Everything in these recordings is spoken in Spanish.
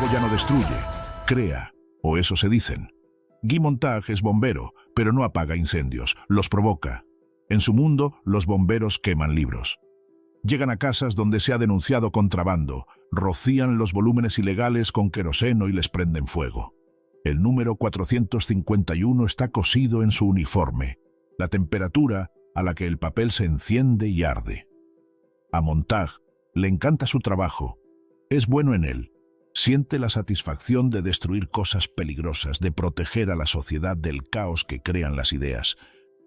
fuego ya no destruye, crea, o eso se dicen. Guy Montag es bombero, pero no apaga incendios, los provoca. En su mundo, los bomberos queman libros. Llegan a casas donde se ha denunciado contrabando, rocían los volúmenes ilegales con queroseno y les prenden fuego. El número 451 está cosido en su uniforme, la temperatura a la que el papel se enciende y arde. A Montag le encanta su trabajo, es bueno en él. Siente la satisfacción de destruir cosas peligrosas, de proteger a la sociedad del caos que crean las ideas.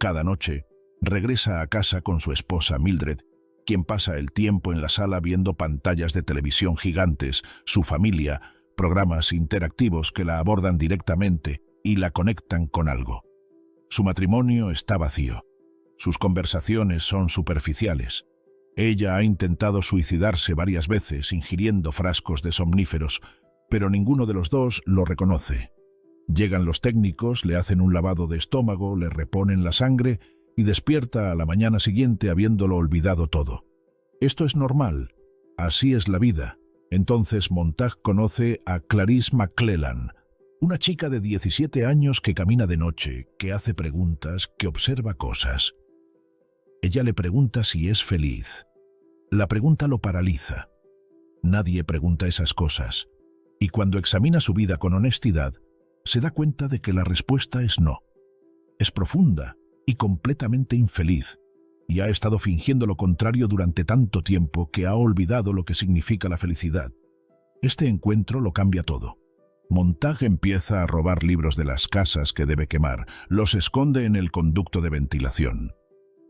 Cada noche, regresa a casa con su esposa Mildred, quien pasa el tiempo en la sala viendo pantallas de televisión gigantes, su familia, programas interactivos que la abordan directamente y la conectan con algo. Su matrimonio está vacío. Sus conversaciones son superficiales. Ella ha intentado suicidarse varias veces ingiriendo frascos de somníferos, pero ninguno de los dos lo reconoce. Llegan los técnicos, le hacen un lavado de estómago, le reponen la sangre y despierta a la mañana siguiente habiéndolo olvidado todo. Esto es normal, así es la vida. Entonces Montag conoce a Clarice McClellan, una chica de 17 años que camina de noche, que hace preguntas, que observa cosas. Ella le pregunta si es feliz. La pregunta lo paraliza. Nadie pregunta esas cosas. Y cuando examina su vida con honestidad, se da cuenta de que la respuesta es no. Es profunda y completamente infeliz, y ha estado fingiendo lo contrario durante tanto tiempo que ha olvidado lo que significa la felicidad. Este encuentro lo cambia todo. Montag empieza a robar libros de las casas que debe quemar, los esconde en el conducto de ventilación.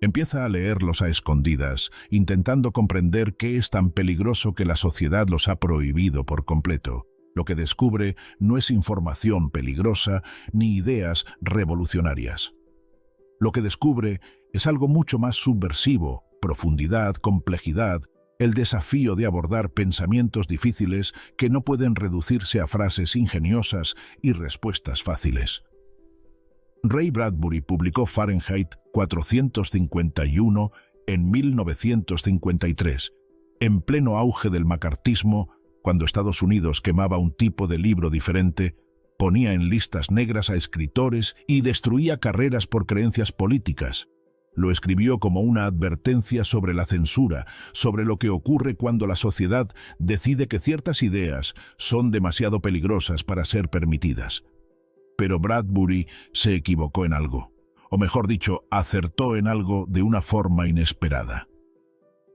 Empieza a leerlos a escondidas, intentando comprender qué es tan peligroso que la sociedad los ha prohibido por completo. Lo que descubre no es información peligrosa ni ideas revolucionarias. Lo que descubre es algo mucho más subversivo, profundidad, complejidad, el desafío de abordar pensamientos difíciles que no pueden reducirse a frases ingeniosas y respuestas fáciles. Ray Bradbury publicó Fahrenheit 451 en 1953, en pleno auge del macartismo, cuando Estados Unidos quemaba un tipo de libro diferente, ponía en listas negras a escritores y destruía carreras por creencias políticas. Lo escribió como una advertencia sobre la censura, sobre lo que ocurre cuando la sociedad decide que ciertas ideas son demasiado peligrosas para ser permitidas. Pero Bradbury se equivocó en algo, o mejor dicho, acertó en algo de una forma inesperada.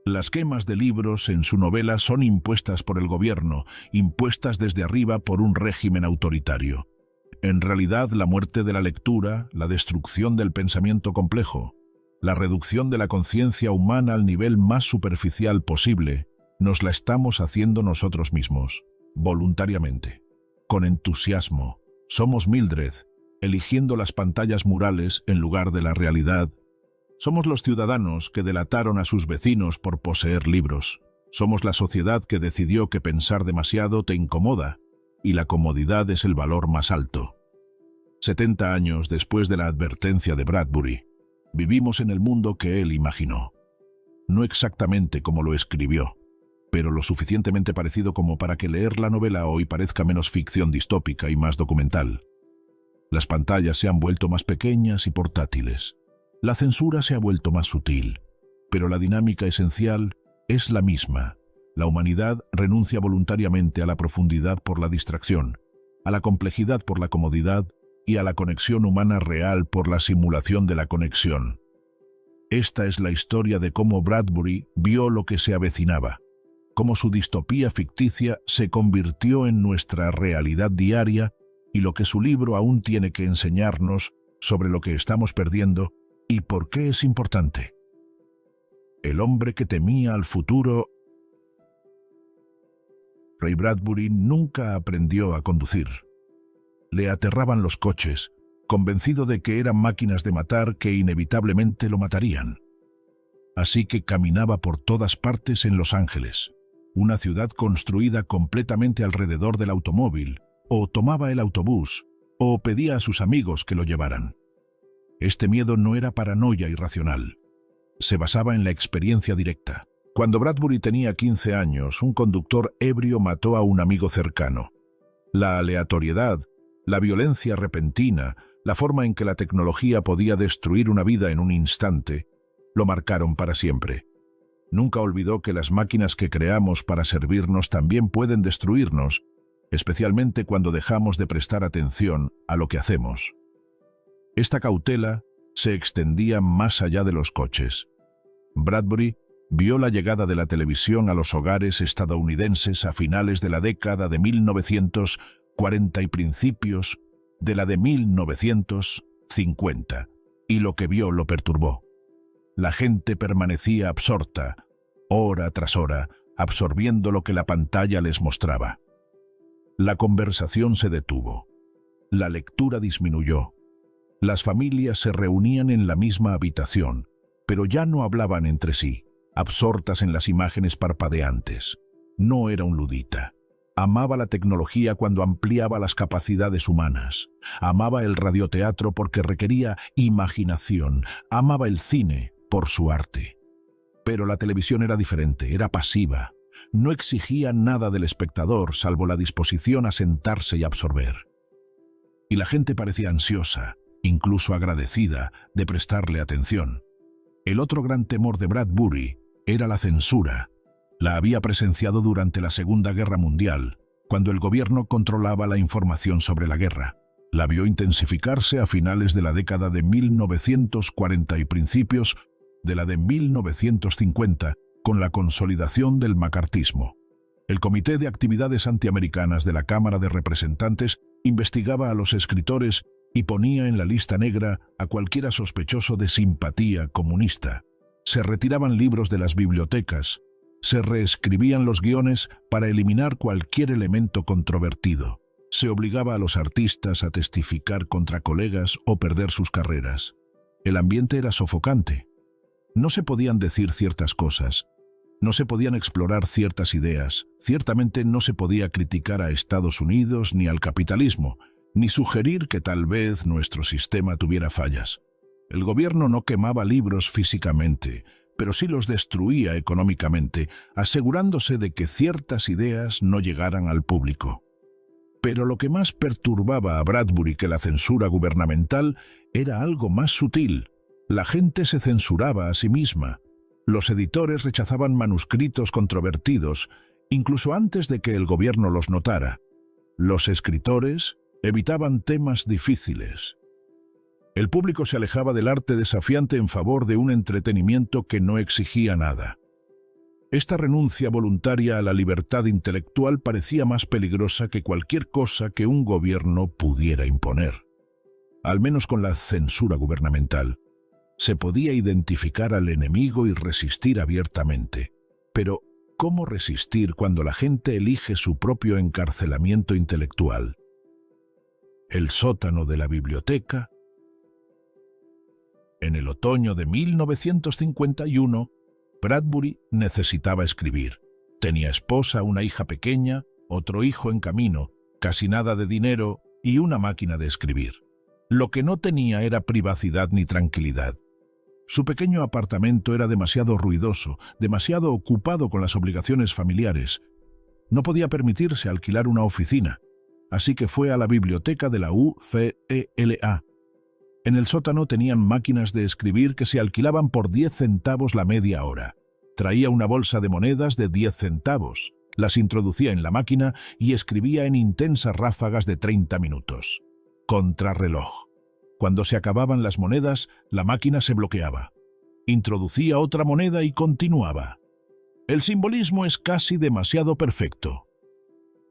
Las quemas de libros en su novela son impuestas por el gobierno, impuestas desde arriba por un régimen autoritario. En realidad, la muerte de la lectura, la destrucción del pensamiento complejo, la reducción de la conciencia humana al nivel más superficial posible, nos la estamos haciendo nosotros mismos, voluntariamente, con entusiasmo. Somos Mildred, eligiendo las pantallas murales en lugar de la realidad. Somos los ciudadanos que delataron a sus vecinos por poseer libros. Somos la sociedad que decidió que pensar demasiado te incomoda, y la comodidad es el valor más alto. 70 años después de la advertencia de Bradbury, vivimos en el mundo que él imaginó. No exactamente como lo escribió, pero lo suficientemente parecido como para que leer la novela hoy parezca menos ficción distópica y más documental. Las pantallas se han vuelto más pequeñas y portátiles. La censura se ha vuelto más sutil, pero la dinámica esencial es la misma. La humanidad renuncia voluntariamente a la profundidad por la distracción, a la complejidad por la comodidad y a la conexión humana real por la simulación de la conexión. Esta es la historia de cómo Bradbury vio lo que se avecinaba, cómo su distopía ficticia se convirtió en nuestra realidad diaria y lo que su libro aún tiene que enseñarnos sobre lo que estamos perdiendo y por qué es importante. El hombre que temía al futuro. Ray Bradbury nunca aprendió a conducir. Le aterraban los coches, convencido de que eran máquinas de matar que inevitablemente lo matarían. Así que caminaba por todas partes en Los Ángeles, una ciudad construida completamente alrededor del automóvil, o tomaba el autobús, o pedía a sus amigos que lo llevaran. Este miedo no era paranoia irracional. Se basaba en la experiencia directa. Cuando Bradbury tenía 15 años, un conductor ebrio mató a un amigo cercano. La aleatoriedad, la violencia repentina, la forma en que la tecnología podía destruir una vida en un instante, lo marcaron para siempre. Nunca olvidó que las máquinas que creamos para servirnos también pueden destruirnos, especialmente cuando dejamos de prestar atención a lo que hacemos. Esta cautela se extendía más allá de los coches. Bradbury vio la llegada de la televisión a los hogares estadounidenses a finales de la década de 1940 y principios de la de 1950, y lo que vio lo perturbó. La gente permanecía absorta, hora tras hora, absorbiendo lo que la pantalla les mostraba. La conversación se detuvo. La lectura disminuyó. Las familias se reunían en la misma habitación, pero ya no hablaban entre sí, absortas en las imágenes parpadeantes. No era un ludita. Amaba la tecnología cuando ampliaba las capacidades humanas. Amaba el radioteatro porque requería imaginación. Amaba el cine por su arte. Pero la televisión era diferente, era pasiva. No exigía nada del espectador salvo la disposición a sentarse y absorber. Y la gente parecía ansiosa, incluso agradecida, de prestarle atención. El otro gran temor de Bradbury era la censura. La había presenciado durante la Segunda Guerra Mundial, cuando el gobierno controlaba la información sobre la guerra. La vio intensificarse a finales de la década de 1940 y principios de la de 1950, con la consolidación del macartismo. El Comité de Actividades Antiamericanas de la Cámara de Representantes investigaba a los escritores y ponía en la lista negra a cualquiera sospechoso de simpatía comunista. Se retiraban libros de las bibliotecas, se reescribían los guiones para eliminar cualquier elemento controvertido. Se obligaba a los artistas a testificar contra colegas o perder sus carreras. El ambiente era sofocante. No se podían decir ciertas cosas, no se podían explorar ciertas ideas, ciertamente no se podía criticar a Estados Unidos ni al capitalismo, ni sugerir que tal vez nuestro sistema tuviera fallas. El gobierno no quemaba libros físicamente, pero sí los destruía económicamente, asegurándose de que ciertas ideas no llegaran al público. Pero lo que más perturbaba a Bradbury que la censura gubernamental era algo más sutil. La gente se censuraba a sí misma. Los editores rechazaban manuscritos controvertidos, incluso antes de que el gobierno los notara. Los escritores evitaban temas difíciles. El público se alejaba del arte desafiante en favor de un entretenimiento que no exigía nada. Esta renuncia voluntaria a la libertad intelectual parecía más peligrosa que cualquier cosa que un gobierno pudiera imponer. Al menos con la censura gubernamental. Se podía identificar al enemigo y resistir abiertamente. Pero, ¿cómo resistir cuando la gente elige su propio encarcelamiento intelectual? El sótano de la biblioteca. En el otoño de 1951, Bradbury necesitaba escribir. Tenía esposa, una hija pequeña, otro hijo en camino, casi nada de dinero y una máquina de escribir. Lo que no tenía era privacidad ni tranquilidad. Su pequeño apartamento era demasiado ruidoso, demasiado ocupado con las obligaciones familiares. No podía permitirse alquilar una oficina, así que fue a la biblioteca de la UCLA. En el sótano tenían máquinas de escribir que se alquilaban por 10 centavos la media hora. Traía una bolsa de monedas de 10 centavos, las introducía en la máquina y escribía en intensas ráfagas de 30 minutos. Contrarreloj. Cuando se acababan las monedas, la máquina se bloqueaba. Introducía otra moneda y continuaba. El simbolismo es casi demasiado perfecto.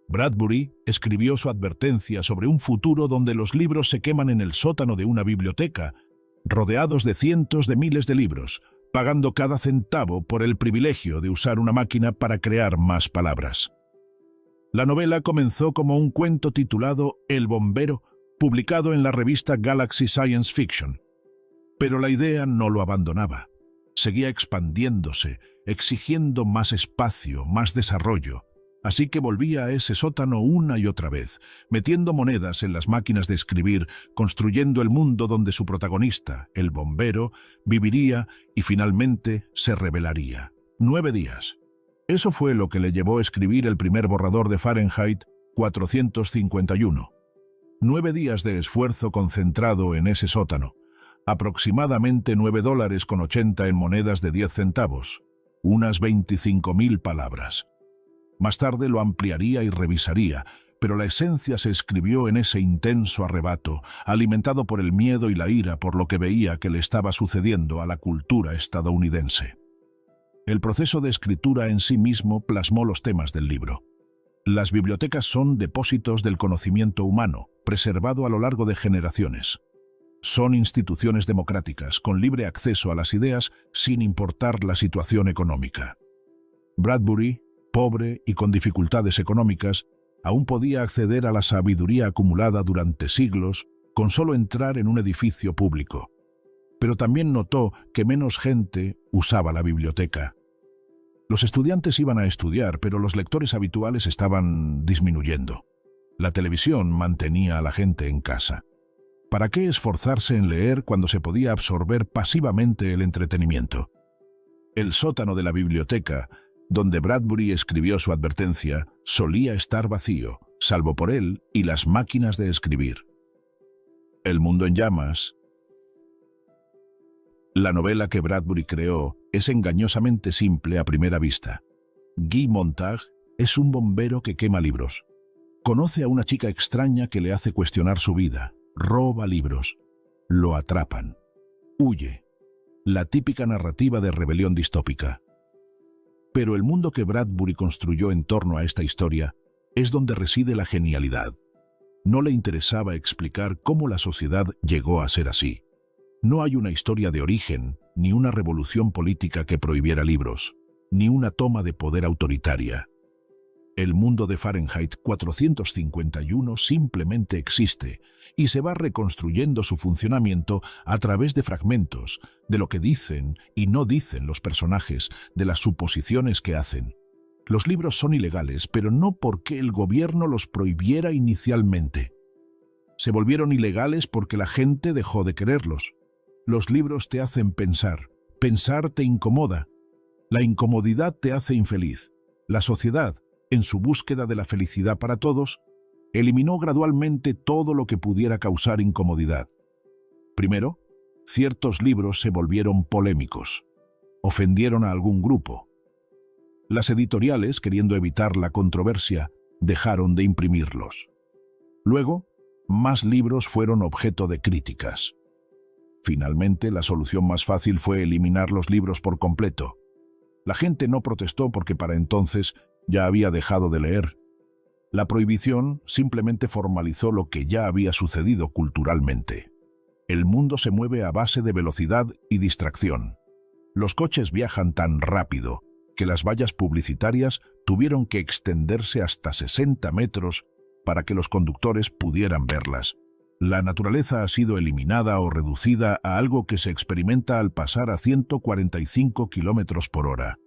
Bradbury escribió su advertencia sobre un futuro donde los libros se queman en el sótano de una biblioteca, rodeados de cientos de miles de libros, pagando cada centavo por el privilegio de usar una máquina para crear más palabras. La novela comenzó como un cuento titulado El bombero, publicado en la revista Galaxy Science Fiction. Pero la idea no lo abandonaba. Seguía expandiéndose, exigiendo más espacio, más desarrollo. Así que volvía a ese sótano una y otra vez, metiendo monedas en las máquinas de escribir, construyendo el mundo donde su protagonista, el bombero, viviría y finalmente se rebelaría. 9 días. Eso fue lo que le llevó a escribir el primer borrador de Fahrenheit 451. 9 días de esfuerzo concentrado en ese sótano. Aproximadamente $9.80 en monedas de 10 centavos. Unas 25.000 palabras. Más tarde lo ampliaría y revisaría, pero la esencia se escribió en ese intenso arrebato, alimentado por el miedo y la ira por lo que veía que le estaba sucediendo a la cultura estadounidense. El proceso de escritura en sí mismo plasmó los temas del libro. Las bibliotecas son depósitos del conocimiento humano, preservado a lo largo de generaciones. Son instituciones democráticas, con libre acceso a las ideas sin importar la situación económica. Bradbury, pobre y con dificultades económicas, aún podía acceder a la sabiduría acumulada durante siglos con solo entrar en un edificio público. Pero también notó que menos gente usaba la biblioteca. Los estudiantes iban a estudiar, pero los lectores habituales estaban disminuyendo. La televisión mantenía a la gente en casa. ¿Para qué esforzarse en leer cuando se podía absorber pasivamente el entretenimiento? El sótano de la biblioteca, donde Bradbury escribió su advertencia, solía estar vacío, salvo por él y las máquinas de escribir. El mundo en llamas. La novela que Bradbury creó es engañosamente simple a primera vista. Guy Montag es un bombero que quema libros. Conoce a una chica extraña que le hace cuestionar su vida. Roba libros. Lo atrapan. Huye. La típica narrativa de rebelión distópica. Pero el mundo que Bradbury construyó en torno a esta historia es donde reside la genialidad. No le interesaba explicar cómo la sociedad llegó a ser así. No hay una historia de origen, ni una revolución política que prohibiera libros, ni una toma de poder autoritaria. El mundo de Fahrenheit 451 simplemente existe y se va reconstruyendo su funcionamiento a través de fragmentos, de lo que dicen y no dicen los personajes, de las suposiciones que hacen. Los libros son ilegales, pero no porque el gobierno los prohibiera inicialmente. Se volvieron ilegales porque la gente dejó de quererlos. Los libros te hacen pensar. Pensar te incomoda. La incomodidad te hace infeliz. La sociedad, en su búsqueda de la felicidad para todos, eliminó gradualmente todo lo que pudiera causar incomodidad. Primero, ciertos libros se volvieron polémicos. Ofendieron a algún grupo. Las editoriales, queriendo evitar la controversia, dejaron de imprimirlos. Luego, más libros fueron objeto de críticas. Finalmente, la solución más fácil fue eliminar los libros por completo. La gente no protestó porque para entonces ya había dejado de leer. La prohibición simplemente formalizó lo que ya había sucedido culturalmente. El mundo se mueve a base de velocidad y distracción. Los coches viajan tan rápido que las vallas publicitarias tuvieron que extenderse hasta 60 metros para que los conductores pudieran verlas. La naturaleza ha sido eliminada o reducida a algo que se experimenta al pasar a 145 kilómetros por hora.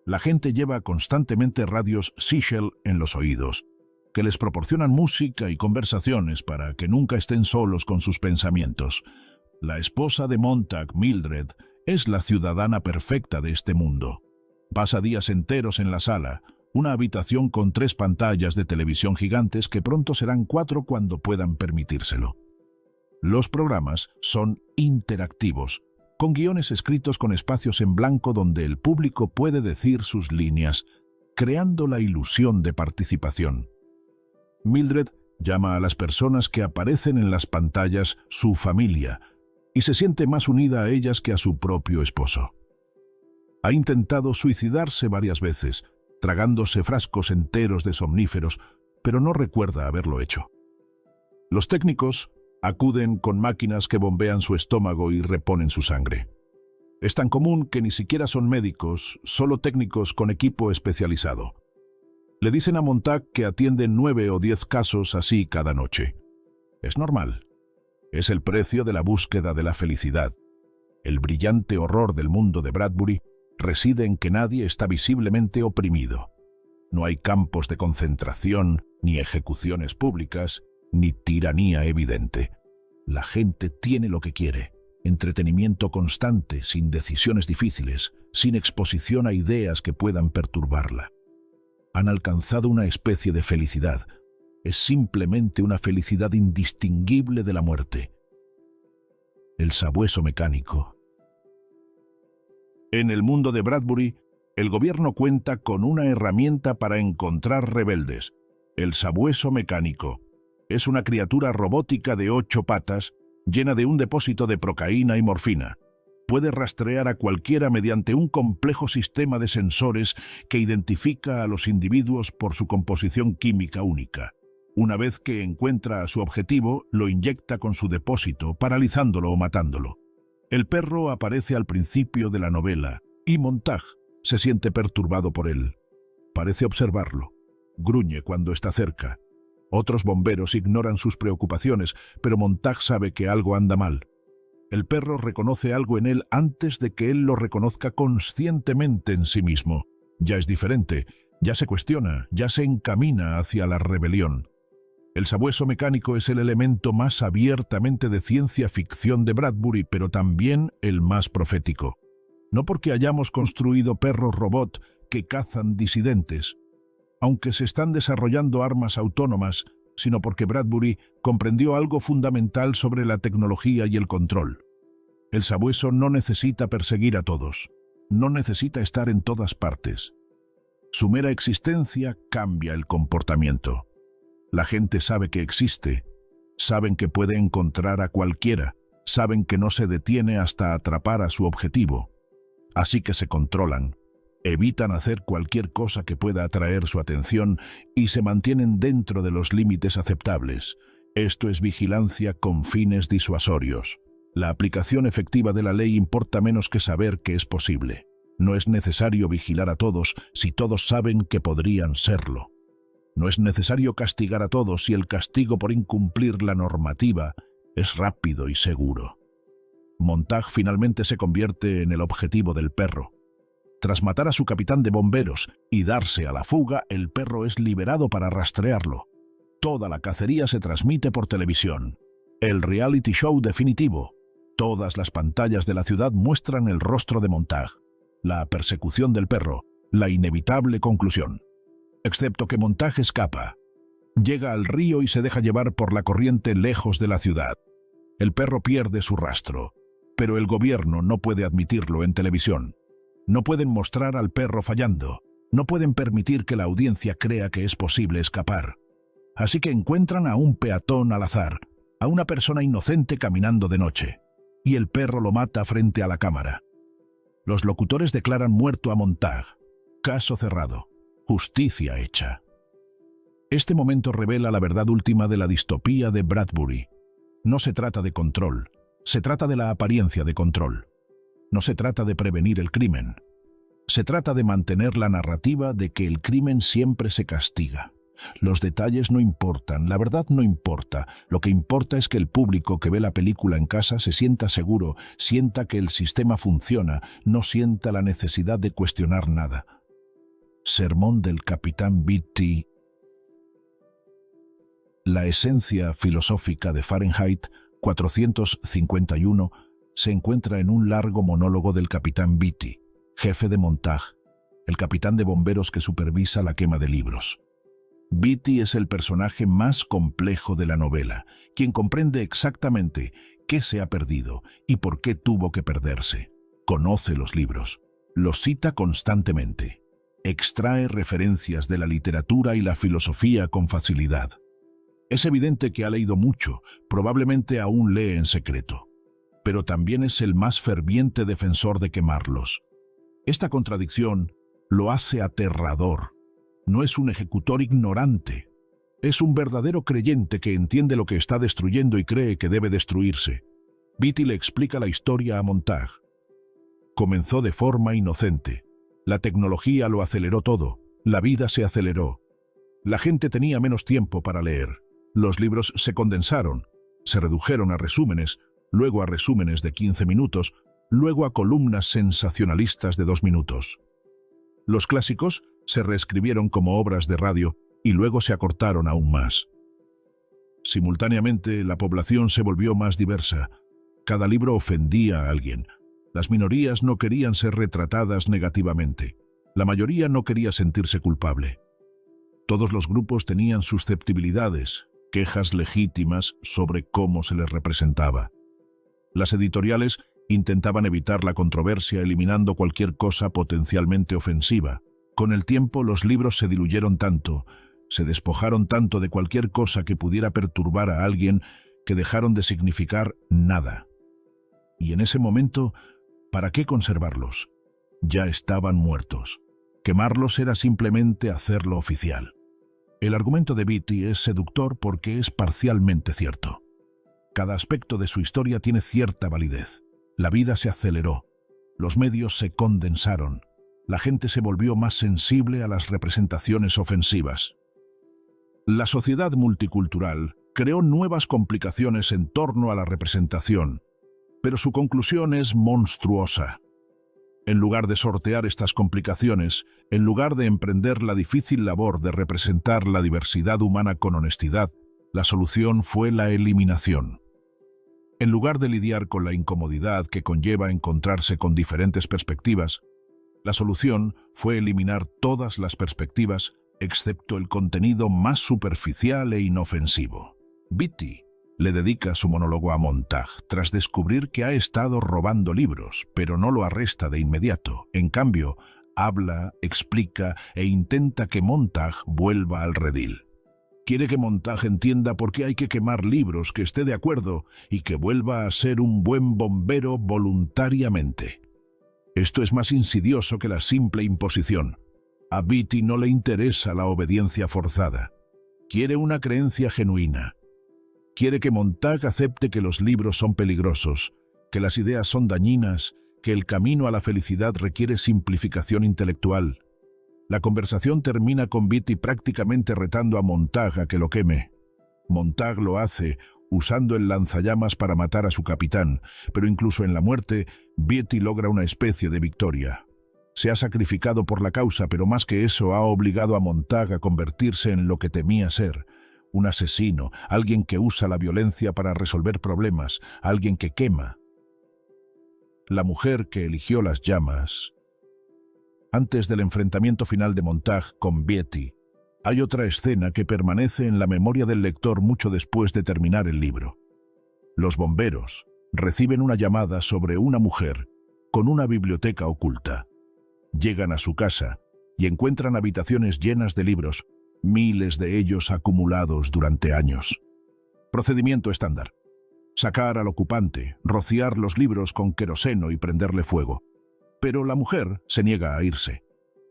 La gente lleva constantemente radios Seashell en los oídos, que les proporcionan música y conversaciones para que nunca estén solos con sus pensamientos. La esposa de Montag, Mildred, es la ciudadana perfecta de este mundo. Pasa días enteros en la sala, una habitación con 3 pantallas de televisión gigantes que pronto serán 4 cuando puedan permitírselo. Los programas son interactivos, con guiones escritos con espacios en blanco donde el público puede decir sus líneas, creando la ilusión de participación. Mildred llama a las personas que aparecen en las pantallas su familia y se siente más unida a ellas que a su propio esposo. Ha intentado suicidarse varias veces, tragándose frascos enteros de somníferos, pero no recuerda haberlo hecho. Los técnicos acuden con máquinas que bombean su estómago y reponen su sangre. Es tan común que ni siquiera son médicos, solo técnicos con equipo especializado. Le dicen a Montag que atienden 9 o 10 casos así cada noche. Es normal. Es el precio de la búsqueda de la felicidad. El brillante horror del mundo de Bradbury reside en que nadie está visiblemente oprimido. No hay campos de concentración, ni ejecuciones públicas, ni tiranía evidente. La gente tiene lo que quiere: entretenimiento constante, sin decisiones difíciles, sin exposición a ideas que puedan perturbarla. Han alcanzado una especie de felicidad, es simplemente una felicidad indistinguible de la muerte. El sabueso mecánico. En el mundo de Bradbury, el gobierno cuenta con una herramienta para encontrar rebeldes. El sabueso mecánico. Es una criatura robótica de 8 patas, llena de un depósito de procaína y morfina. Puede rastrear a cualquiera mediante un complejo sistema de sensores que identifica a los individuos por su composición química única. Una vez que encuentra a su objetivo, lo inyecta con su depósito, paralizándolo o matándolo. El perro aparece al principio de la novela, y Montag se siente perturbado por él. Parece observarlo. Gruñe cuando está cerca. Otros bomberos ignoran sus preocupaciones, pero Montag sabe que algo anda mal. El perro reconoce algo en él antes de que él lo reconozca conscientemente en sí mismo. Ya es diferente, ya se cuestiona, ya se encamina hacia la rebelión. El sabueso mecánico es el elemento más abiertamente de ciencia ficción de Bradbury, pero también el más profético. No porque hayamos construido perros robot que cazan disidentes, aunque se están desarrollando armas autónomas, sino porque Bradbury comprendió algo fundamental sobre la tecnología y el control. El sabueso no necesita perseguir a todos, no necesita estar en todas partes. Su mera existencia cambia el comportamiento. La gente sabe que existe, saben que puede encontrar a cualquiera, saben que no se detiene hasta atrapar a su objetivo. Así que se controlan, evitan hacer cualquier cosa que pueda atraer su atención y se mantienen dentro de los límites aceptables. Esto es vigilancia con fines disuasorios. La aplicación efectiva de la ley importa menos que saber que es posible. No es necesario vigilar a todos si todos saben que podrían serlo. No es necesario castigar a todos si el castigo por incumplir la normativa es rápido y seguro. Montag finalmente se convierte en el objetivo del perro. Tras matar a su capitán de bomberos y darse a la fuga, el perro es liberado para rastrearlo. Toda la cacería se transmite por televisión. El reality show definitivo. Todas las pantallas de la ciudad muestran el rostro de Montag. La persecución del perro, la inevitable conclusión. Excepto que Montag escapa. Llega al río y se deja llevar por la corriente lejos de la ciudad. El perro pierde su rastro, pero el gobierno no puede admitirlo en televisión. No pueden mostrar al perro fallando. No pueden permitir que la audiencia crea que es posible escapar. Así que encuentran a un peatón al azar, a una persona inocente caminando de noche, y el perro lo mata frente a la cámara. Los locutores declaran muerto a Montag. Caso cerrado. Justicia hecha. Este momento revela la verdad última de la distopía de Bradbury. No se trata de control, se trata de la apariencia de control. No se trata de prevenir el crimen. Se trata de mantener la narrativa de que el crimen siempre se castiga. Los detalles no importan, la verdad no importa. Lo que importa es que el público que ve la película en casa se sienta seguro, sienta que el sistema funciona, no sienta la necesidad de cuestionar nada. Sermón del capitán Beatty. La esencia filosófica de Fahrenheit 451 se encuentra en un largo monólogo del capitán Beatty, jefe de Montag, el capitán de bomberos que supervisa la quema de libros. Beatty es el personaje más complejo de la novela, quien comprende exactamente qué se ha perdido y por qué tuvo que perderse. Conoce los libros, los cita constantemente, extrae referencias de la literatura y la filosofía con facilidad. Es evidente que ha leído mucho, probablemente aún lee en secreto, pero también es el más ferviente defensor de quemarlos. Esta contradicción lo hace aterrador. No es un ejecutor ignorante, es un verdadero creyente que entiende lo que está destruyendo y cree que debe destruirse. Beatty le explica la historia a Montag. Comenzó de forma inocente. La tecnología lo aceleró todo, la vida se aceleró. La gente tenía menos tiempo para leer. Los libros se condensaron, se redujeron a resúmenes, luego a resúmenes de 15 minutos, luego a columnas sensacionalistas de 2 minutos. Los clásicos se reescribieron como obras de radio y luego se acortaron aún más. Simultáneamente, la población se volvió más diversa. Cada libro ofendía a alguien. Las minorías no querían ser retratadas negativamente. La mayoría no quería sentirse culpable. Todos los grupos tenían susceptibilidades, quejas legítimas sobre cómo se les representaba. Las editoriales intentaban evitar la controversia eliminando cualquier cosa potencialmente ofensiva. Con el tiempo los libros se diluyeron tanto, se despojaron tanto de cualquier cosa que pudiera perturbar a alguien, que dejaron de significar nada. Y en ese momento, ¿para qué conservarlos? Ya estaban muertos. Quemarlos era simplemente hacerlo oficial. El argumento de Beatty es seductor porque es parcialmente cierto. Cada aspecto de su historia tiene cierta validez. La vida se aceleró, los medios se condensaron, la gente se volvió más sensible a las representaciones ofensivas. La sociedad multicultural creó nuevas complicaciones en torno a la representación, pero su conclusión es monstruosa. En lugar de sortear estas complicaciones, en lugar de emprender la difícil labor de representar la diversidad humana con honestidad, la solución fue la eliminación. En lugar de lidiar con la incomodidad que conlleva encontrarse con diferentes perspectivas, la solución fue eliminar todas las perspectivas, excepto el contenido más superficial e inofensivo. Beatty le dedica su monólogo a Montag tras descubrir que ha estado robando libros, pero no lo arresta de inmediato. En cambio, habla, explica e intenta que Montag vuelva al redil. Quiere que Montag entienda por qué hay que quemar libros, que esté de acuerdo y que vuelva a ser un buen bombero voluntariamente. Esto es más insidioso que la simple imposición. A Beatty no le interesa la obediencia forzada. Quiere una creencia genuina. Quiere que Montag acepte que los libros son peligrosos, que las ideas son dañinas, que el camino a la felicidad requiere simplificación intelectual. La conversación termina con Beatty prácticamente retando a Montag a que lo queme. Montag lo hace usando el lanzallamas para matar a su capitán, pero incluso en la muerte, Beatty logra una especie de victoria. Se ha sacrificado por la causa, pero más que eso ha obligado a Montag a convertirse en lo que temía ser: un asesino, alguien que usa la violencia para resolver problemas, alguien que quema. La mujer que eligió las llamas. Antes del enfrentamiento final de Montag con Beatty, hay otra escena que permanece en la memoria del lector mucho después de terminar el libro. Los bomberos reciben una llamada sobre una mujer con una biblioteca oculta. Llegan a su casa y encuentran habitaciones llenas de libros, miles de ellos acumulados durante años. Procedimiento estándar: sacar al ocupante, rociar los libros con queroseno y prenderle fuego. Pero la mujer se niega a irse.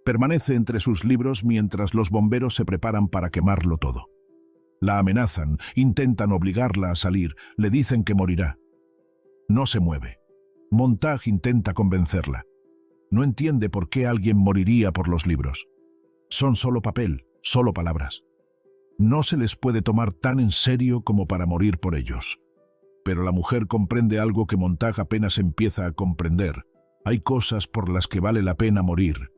Permanece entre sus libros mientras los bomberos se preparan para quemarlo todo. La amenazan, intentan obligarla a salir, le dicen que morirá. No se mueve. Montag intenta convencerla. No entiende por qué alguien moriría por los libros. Son solo papel, solo palabras. No se les puede tomar tan en serio como para morir por ellos. Pero la mujer comprende algo que Montag apenas empieza a comprender. Hay cosas por las que vale la pena morir,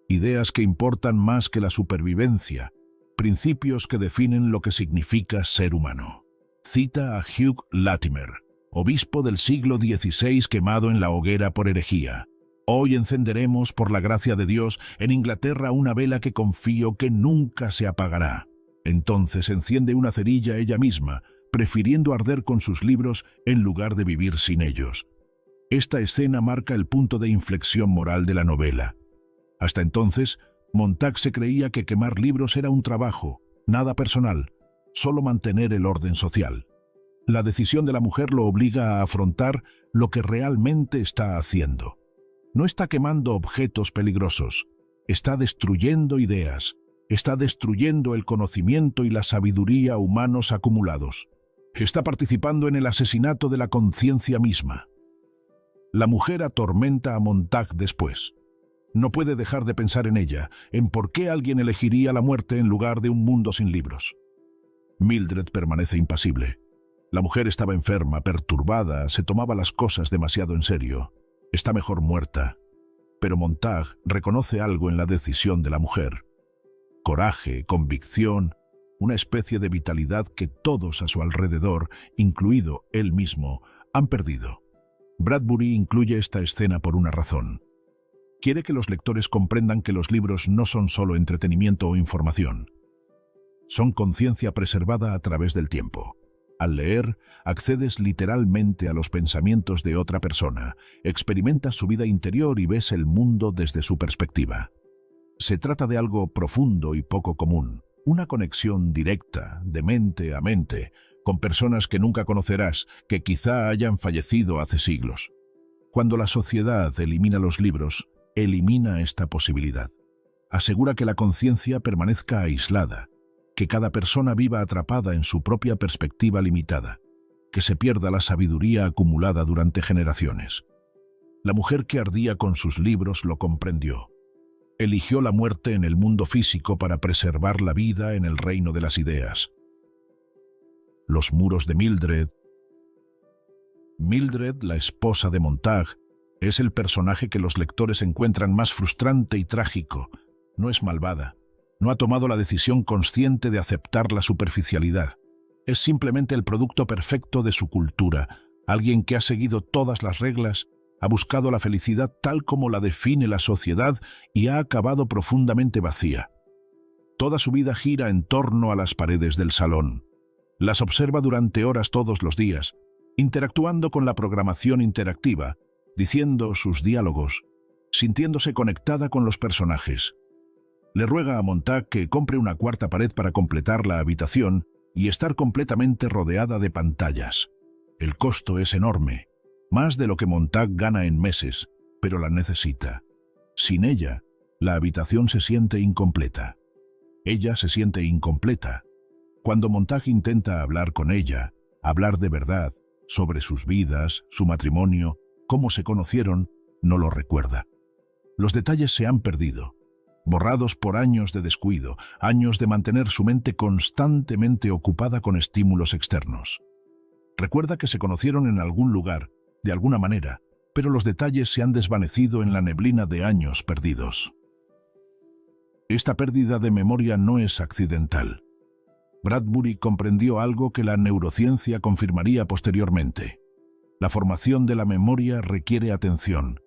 ideas que importan más que la supervivencia, principios que definen lo que significa ser humano. Cita a Hugh Latimer, obispo del siglo XVI quemado en la hoguera por herejía. Hoy encenderemos, por la gracia de Dios, en Inglaterra una vela que confío que nunca se apagará. Entonces enciende una cerilla ella misma, prefiriendo arder con sus libros en lugar de vivir sin ellos. Esta escena marca el punto de inflexión moral de la novela. Hasta entonces, Montag se creía que quemar libros era un trabajo, nada personal, solo mantener el orden social. La decisión de la mujer lo obliga a afrontar lo que realmente está haciendo. No está quemando objetos peligrosos, está destruyendo ideas, está destruyendo el conocimiento y la sabiduría humanos acumulados. Está participando en el asesinato de la conciencia misma. La mujer atormenta a Montag después. No puede dejar de pensar en ella, en por qué alguien elegiría la muerte en lugar de un mundo sin libros. Mildred permanece impasible. La mujer estaba enferma, perturbada, se tomaba las cosas demasiado en serio. Está mejor muerta. Pero Montag reconoce algo en la decisión de la mujer. Coraje, convicción, una especie de vitalidad que todos a su alrededor, incluido él mismo, han perdido. Bradbury incluye esta escena por una razón. Quiere que los lectores comprendan que los libros no son solo entretenimiento o información. Son conciencia preservada a través del tiempo. Al leer, accedes literalmente a los pensamientos de otra persona, experimentas su vida interior y ves el mundo desde su perspectiva. Se trata de algo profundo y poco común, una conexión directa, de mente a mente, con personas que nunca conocerás, que quizá hayan fallecido hace siglos. Cuando la sociedad elimina los libros, elimina esta posibilidad. Asegura que la conciencia permanezca aislada, que cada persona viva atrapada en su propia perspectiva limitada, que se pierda la sabiduría acumulada durante generaciones. La mujer que ardía con sus libros lo comprendió. Eligió la muerte en el mundo físico para preservar la vida en el reino de las ideas. Los muros de Mildred. Mildred, la esposa de Montag, es el personaje que los lectores encuentran más frustrante y trágico. No es malvada. No ha tomado la decisión consciente de aceptar la superficialidad. Es simplemente el producto perfecto de su cultura, alguien que ha seguido todas las reglas, ha buscado la felicidad tal como la define la sociedad y ha acabado profundamente vacía. Toda su vida gira en torno a las paredes del salón. Las observa durante horas todos los días, interactuando con la programación interactiva, diciendo sus diálogos, sintiéndose conectada con los personajes. Le ruega a Montag que compre una cuarta pared para completar la habitación y estar completamente rodeada de pantallas. El costo es enorme, más de lo que Montag gana en meses, pero la necesita. Sin ella, la habitación se siente incompleta. Ella se siente incompleta. Cuando Montag intenta hablar con ella, hablar de verdad, sobre sus vidas, su matrimonio, cómo se conocieron, no lo recuerda. Los detalles se han perdido, borrados por años de descuido, años de mantener su mente constantemente ocupada con estímulos externos. Recuerda que se conocieron en algún lugar, de alguna manera, pero los detalles se han desvanecido en la neblina de años perdidos. Esta pérdida de memoria no es accidental. Bradbury comprendió algo que la neurociencia confirmaría posteriormente. La formación de la memoria requiere atención.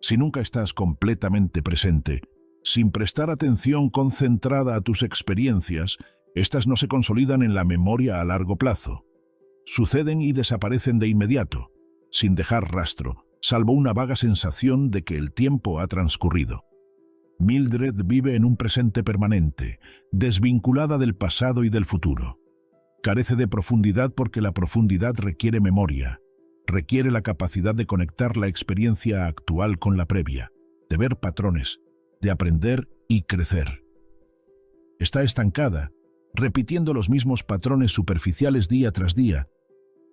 Si nunca estás completamente presente, sin prestar atención concentrada a tus experiencias, estas no se consolidan en la memoria a largo plazo. Suceden y desaparecen de inmediato, sin dejar rastro, salvo una vaga sensación de que el tiempo ha transcurrido. Mildred vive en un presente permanente, desvinculada del pasado y del futuro. Carece de profundidad porque la profundidad requiere memoria, requiere la capacidad de conectar la experiencia actual con la previa, de ver patrones, de aprender y crecer. Está estancada, repitiendo los mismos patrones superficiales día tras día,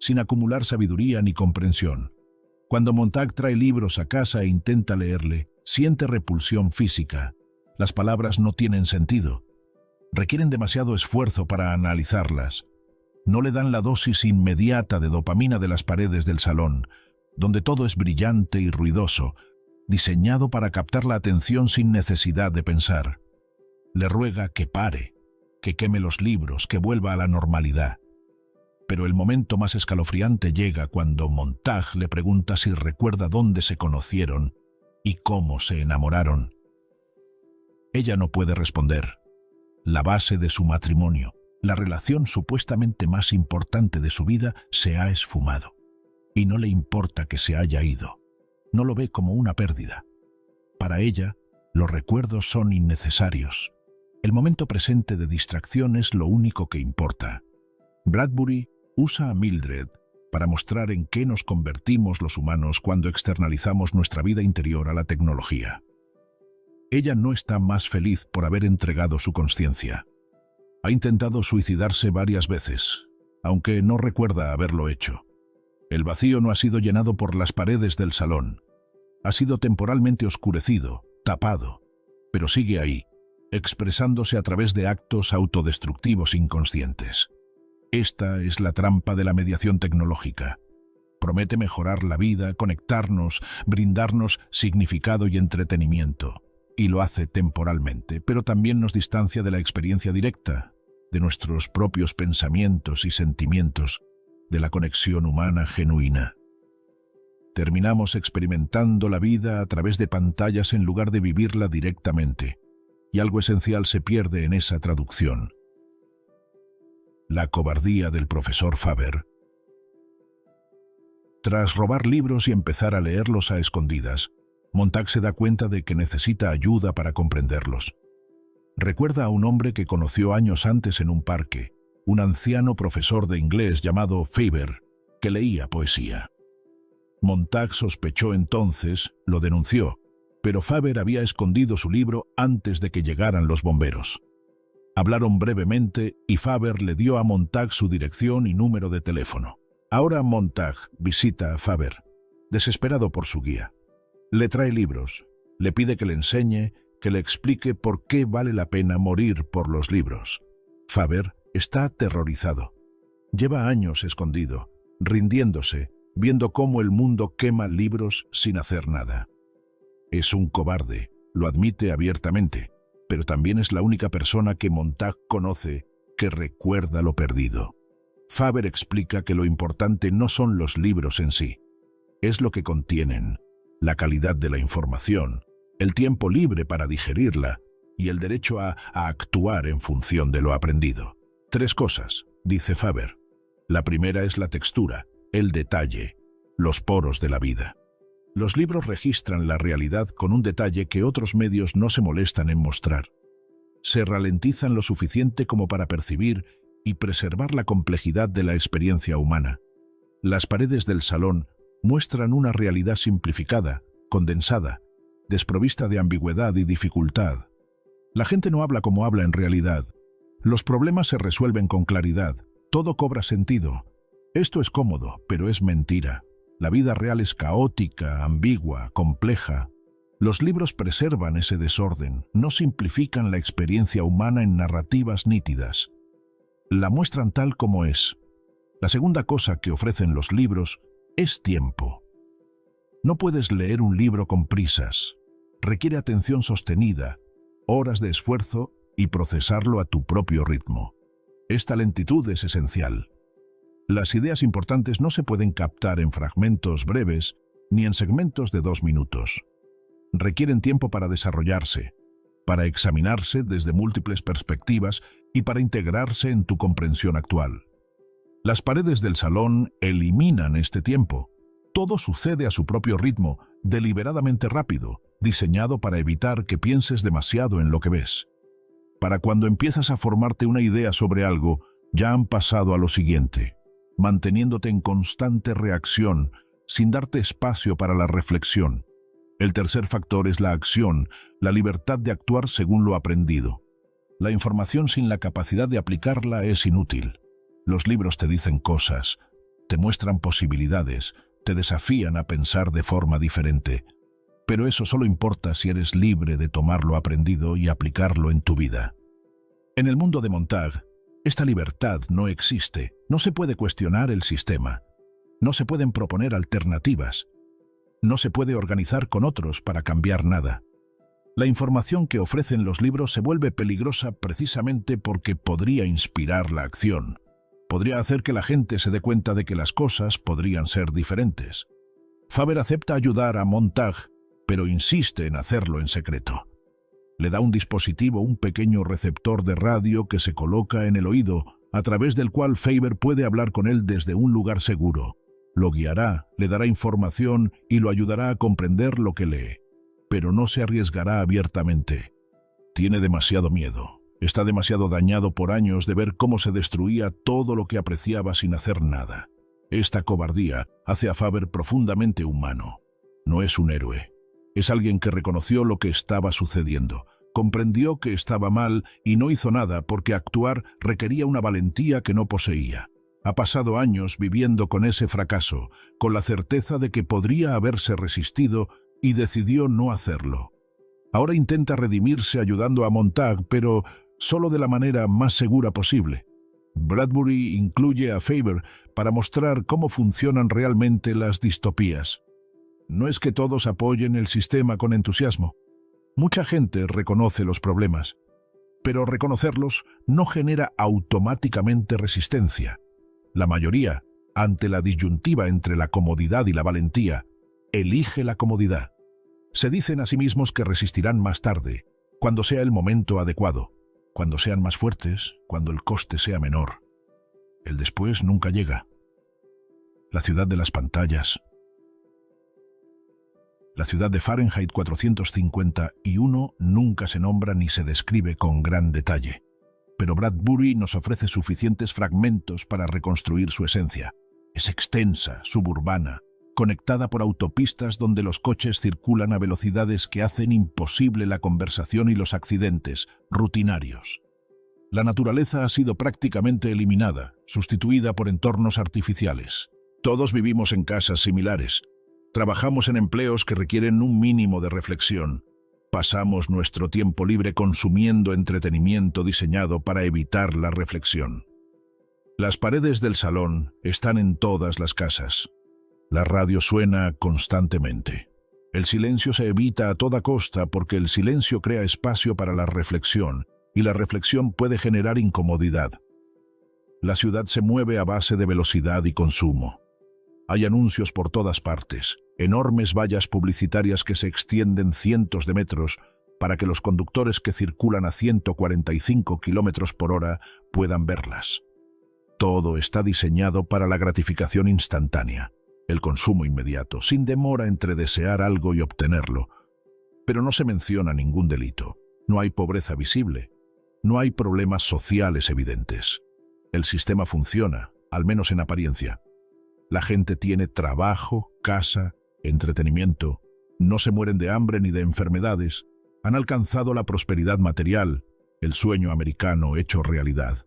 sin acumular sabiduría ni comprensión. Cuando Montag trae libros a casa e intenta leerle, siente repulsión física. Las palabras no tienen sentido. Requieren demasiado esfuerzo para analizarlas. No le dan la dosis inmediata de dopamina de las paredes del salón, donde todo es brillante y ruidoso, diseñado para captar la atención sin necesidad de pensar. Le ruega que pare, que queme los libros, que vuelva a la normalidad. Pero el momento más escalofriante llega cuando Montag le pregunta si recuerda dónde se conocieron y cómo se enamoraron. Ella no puede responder. La base de su matrimonio, la relación supuestamente más importante de su vida, se ha esfumado. Y no le importa que se haya ido. No lo ve como una pérdida. Para ella, los recuerdos son innecesarios. El momento presente de distracción es lo único que importa. Bradbury usa a Mildred para mostrar en qué nos convertimos los humanos cuando externalizamos nuestra vida interior a la tecnología. Ella no está más feliz por haber entregado su consciencia. Ha intentado suicidarse varias veces, aunque no recuerda haberlo hecho. El vacío no ha sido llenado por las paredes del salón. Ha sido temporalmente oscurecido, tapado, pero sigue ahí, expresándose a través de actos autodestructivos inconscientes. Esta es la trampa de la mediación tecnológica. Promete mejorar la vida, conectarnos, brindarnos significado y entretenimiento. Y lo hace temporalmente, pero también nos distancia de la experiencia directa, de nuestros propios pensamientos y sentimientos, de la conexión humana genuina. Terminamos experimentando la vida a través de pantallas en lugar de vivirla directamente, y algo esencial se pierde en esa traducción. La cobardía del profesor Faber. Tras robar libros y empezar a leerlos a escondidas, Montag se da cuenta de que necesita ayuda para comprenderlos. Recuerda a un hombre que conoció años antes en un parque, un anciano profesor de inglés llamado Faber, que leía poesía. Montag sospechó entonces, lo denunció, pero Faber había escondido su libro antes de que llegaran los bomberos. Hablaron brevemente y Faber le dio a Montag su dirección y número de teléfono. Ahora Montag visita a Faber, desesperado por su guía. Le trae libros, le pide que le enseñe, que le explique por qué vale la pena morir por los libros. Faber está aterrorizado. Lleva años escondido, rindiéndose, viendo cómo el mundo quema libros sin hacer nada. Es un cobarde, lo admite abiertamente, pero también es la única persona que Montag conoce que recuerda lo perdido. Faber explica que lo importante no son los libros en sí, es lo que contienen, la calidad de la información, el tiempo libre para digerirla y el derecho a actuar en función de lo aprendido. 3 cosas, dice Faber. La primera es la textura, el detalle, los poros de la vida. Los libros registran la realidad con un detalle que otros medios no se molestan en mostrar. Se ralentizan lo suficiente como para percibir y preservar la complejidad de la experiencia humana. Las paredes del salón muestran una realidad simplificada, condensada, desprovista de ambigüedad y dificultad. La gente no habla como habla en realidad. Los problemas se resuelven con claridad. Todo cobra sentido. Esto es cómodo, pero es mentira. La vida real es caótica, ambigua, compleja. Los libros preservan ese desorden, no simplifican la experiencia humana en narrativas nítidas. La muestran tal como es. La segunda cosa que ofrecen los libros es tiempo. No puedes leer un libro con prisas. Requiere atención sostenida, horas de esfuerzo y procesarlo a tu propio ritmo. Esta lentitud es esencial. Las ideas importantes no se pueden captar en fragmentos breves ni en segmentos de 2 minutos. Requieren tiempo para desarrollarse, para examinarse desde múltiples perspectivas y para integrarse en tu comprensión actual. Las paredes del salón eliminan este tiempo. Todo sucede a su propio ritmo, deliberadamente rápido, diseñado para evitar que pienses demasiado en lo que ves. Para cuando empiezas a formarte una idea sobre algo, ya han pasado a lo siguiente, manteniéndote en constante reacción, sin darte espacio para la reflexión. El tercer factor es la acción, la libertad de actuar según lo aprendido. La información sin la capacidad de aplicarla es inútil. Los libros te dicen cosas, te muestran posibilidades, te desafían a pensar de forma diferente. Pero eso solo importa si eres libre de tomar lo aprendido y aplicarlo en tu vida. En el mundo de Montag, esta libertad no existe. No se puede cuestionar el sistema. No se pueden proponer alternativas. No se puede organizar con otros para cambiar nada. La información que ofrecen los libros se vuelve peligrosa precisamente porque podría inspirar la acción. Podría hacer que la gente se dé cuenta de que las cosas podrían ser diferentes. Faber acepta ayudar a Montag, pero insiste en hacerlo en secreto. Le da un dispositivo, un pequeño receptor de radio que se coloca en el oído, a través del cual Faber puede hablar con él desde un lugar seguro. Lo guiará, le dará información y lo ayudará a comprender lo que lee, pero no se arriesgará abiertamente. Tiene demasiado miedo. Está demasiado dañado por años de ver cómo se destruía todo lo que apreciaba sin hacer nada. Esta cobardía hace a Faber profundamente humano. No es un héroe. Es alguien que reconoció lo que estaba sucediendo, comprendió que estaba mal y no hizo nada porque actuar requería una valentía que no poseía. Ha pasado años viviendo con ese fracaso, con la certeza de que podría haberse resistido y decidió no hacerlo. Ahora intenta redimirse ayudando a Montag, pero solo de la manera más segura posible. Bradbury incluye a Faber para mostrar cómo funcionan realmente las distopías. No es que todos apoyen el sistema con entusiasmo. Mucha gente reconoce los problemas, pero reconocerlos no genera automáticamente resistencia. La mayoría, ante la disyuntiva entre la comodidad y la valentía, elige la comodidad. Se dicen a sí mismos que resistirán más tarde, cuando sea el momento adecuado, cuando sean más fuertes, cuando el coste sea menor. El después nunca llega. La ciudad de las pantallas. La ciudad de Fahrenheit 451 nunca se nombra ni se describe con gran detalle, pero Bradbury nos ofrece suficientes fragmentos para reconstruir su esencia. Es extensa, suburbana, conectada por autopistas donde los coches circulan a velocidades que hacen imposible la conversación y los accidentes rutinarios. La naturaleza ha sido prácticamente eliminada, sustituida por entornos artificiales. Todos vivimos en casas similares. Trabajamos en empleos que requieren un mínimo de reflexión. Pasamos nuestro tiempo libre consumiendo entretenimiento diseñado para evitar la reflexión. Las paredes del salón están en todas las casas. La radio suena constantemente. El silencio se evita a toda costa porque el silencio crea espacio para la reflexión, y la reflexión puede generar incomodidad. La ciudad se mueve a base de velocidad y consumo. Hay anuncios por todas partes, enormes vallas publicitarias que se extienden cientos de metros para que los conductores que circulan a 145 kilómetros por hora puedan verlas. Todo está diseñado para la gratificación instantánea, el consumo inmediato, sin demora entre desear algo y obtenerlo. Pero no se menciona ningún delito, no hay pobreza visible, no hay problemas sociales evidentes. El sistema funciona, al menos en apariencia. La gente tiene trabajo, casa, entretenimiento, no se mueren de hambre ni de enfermedades, han alcanzado la prosperidad material, el sueño americano hecho realidad.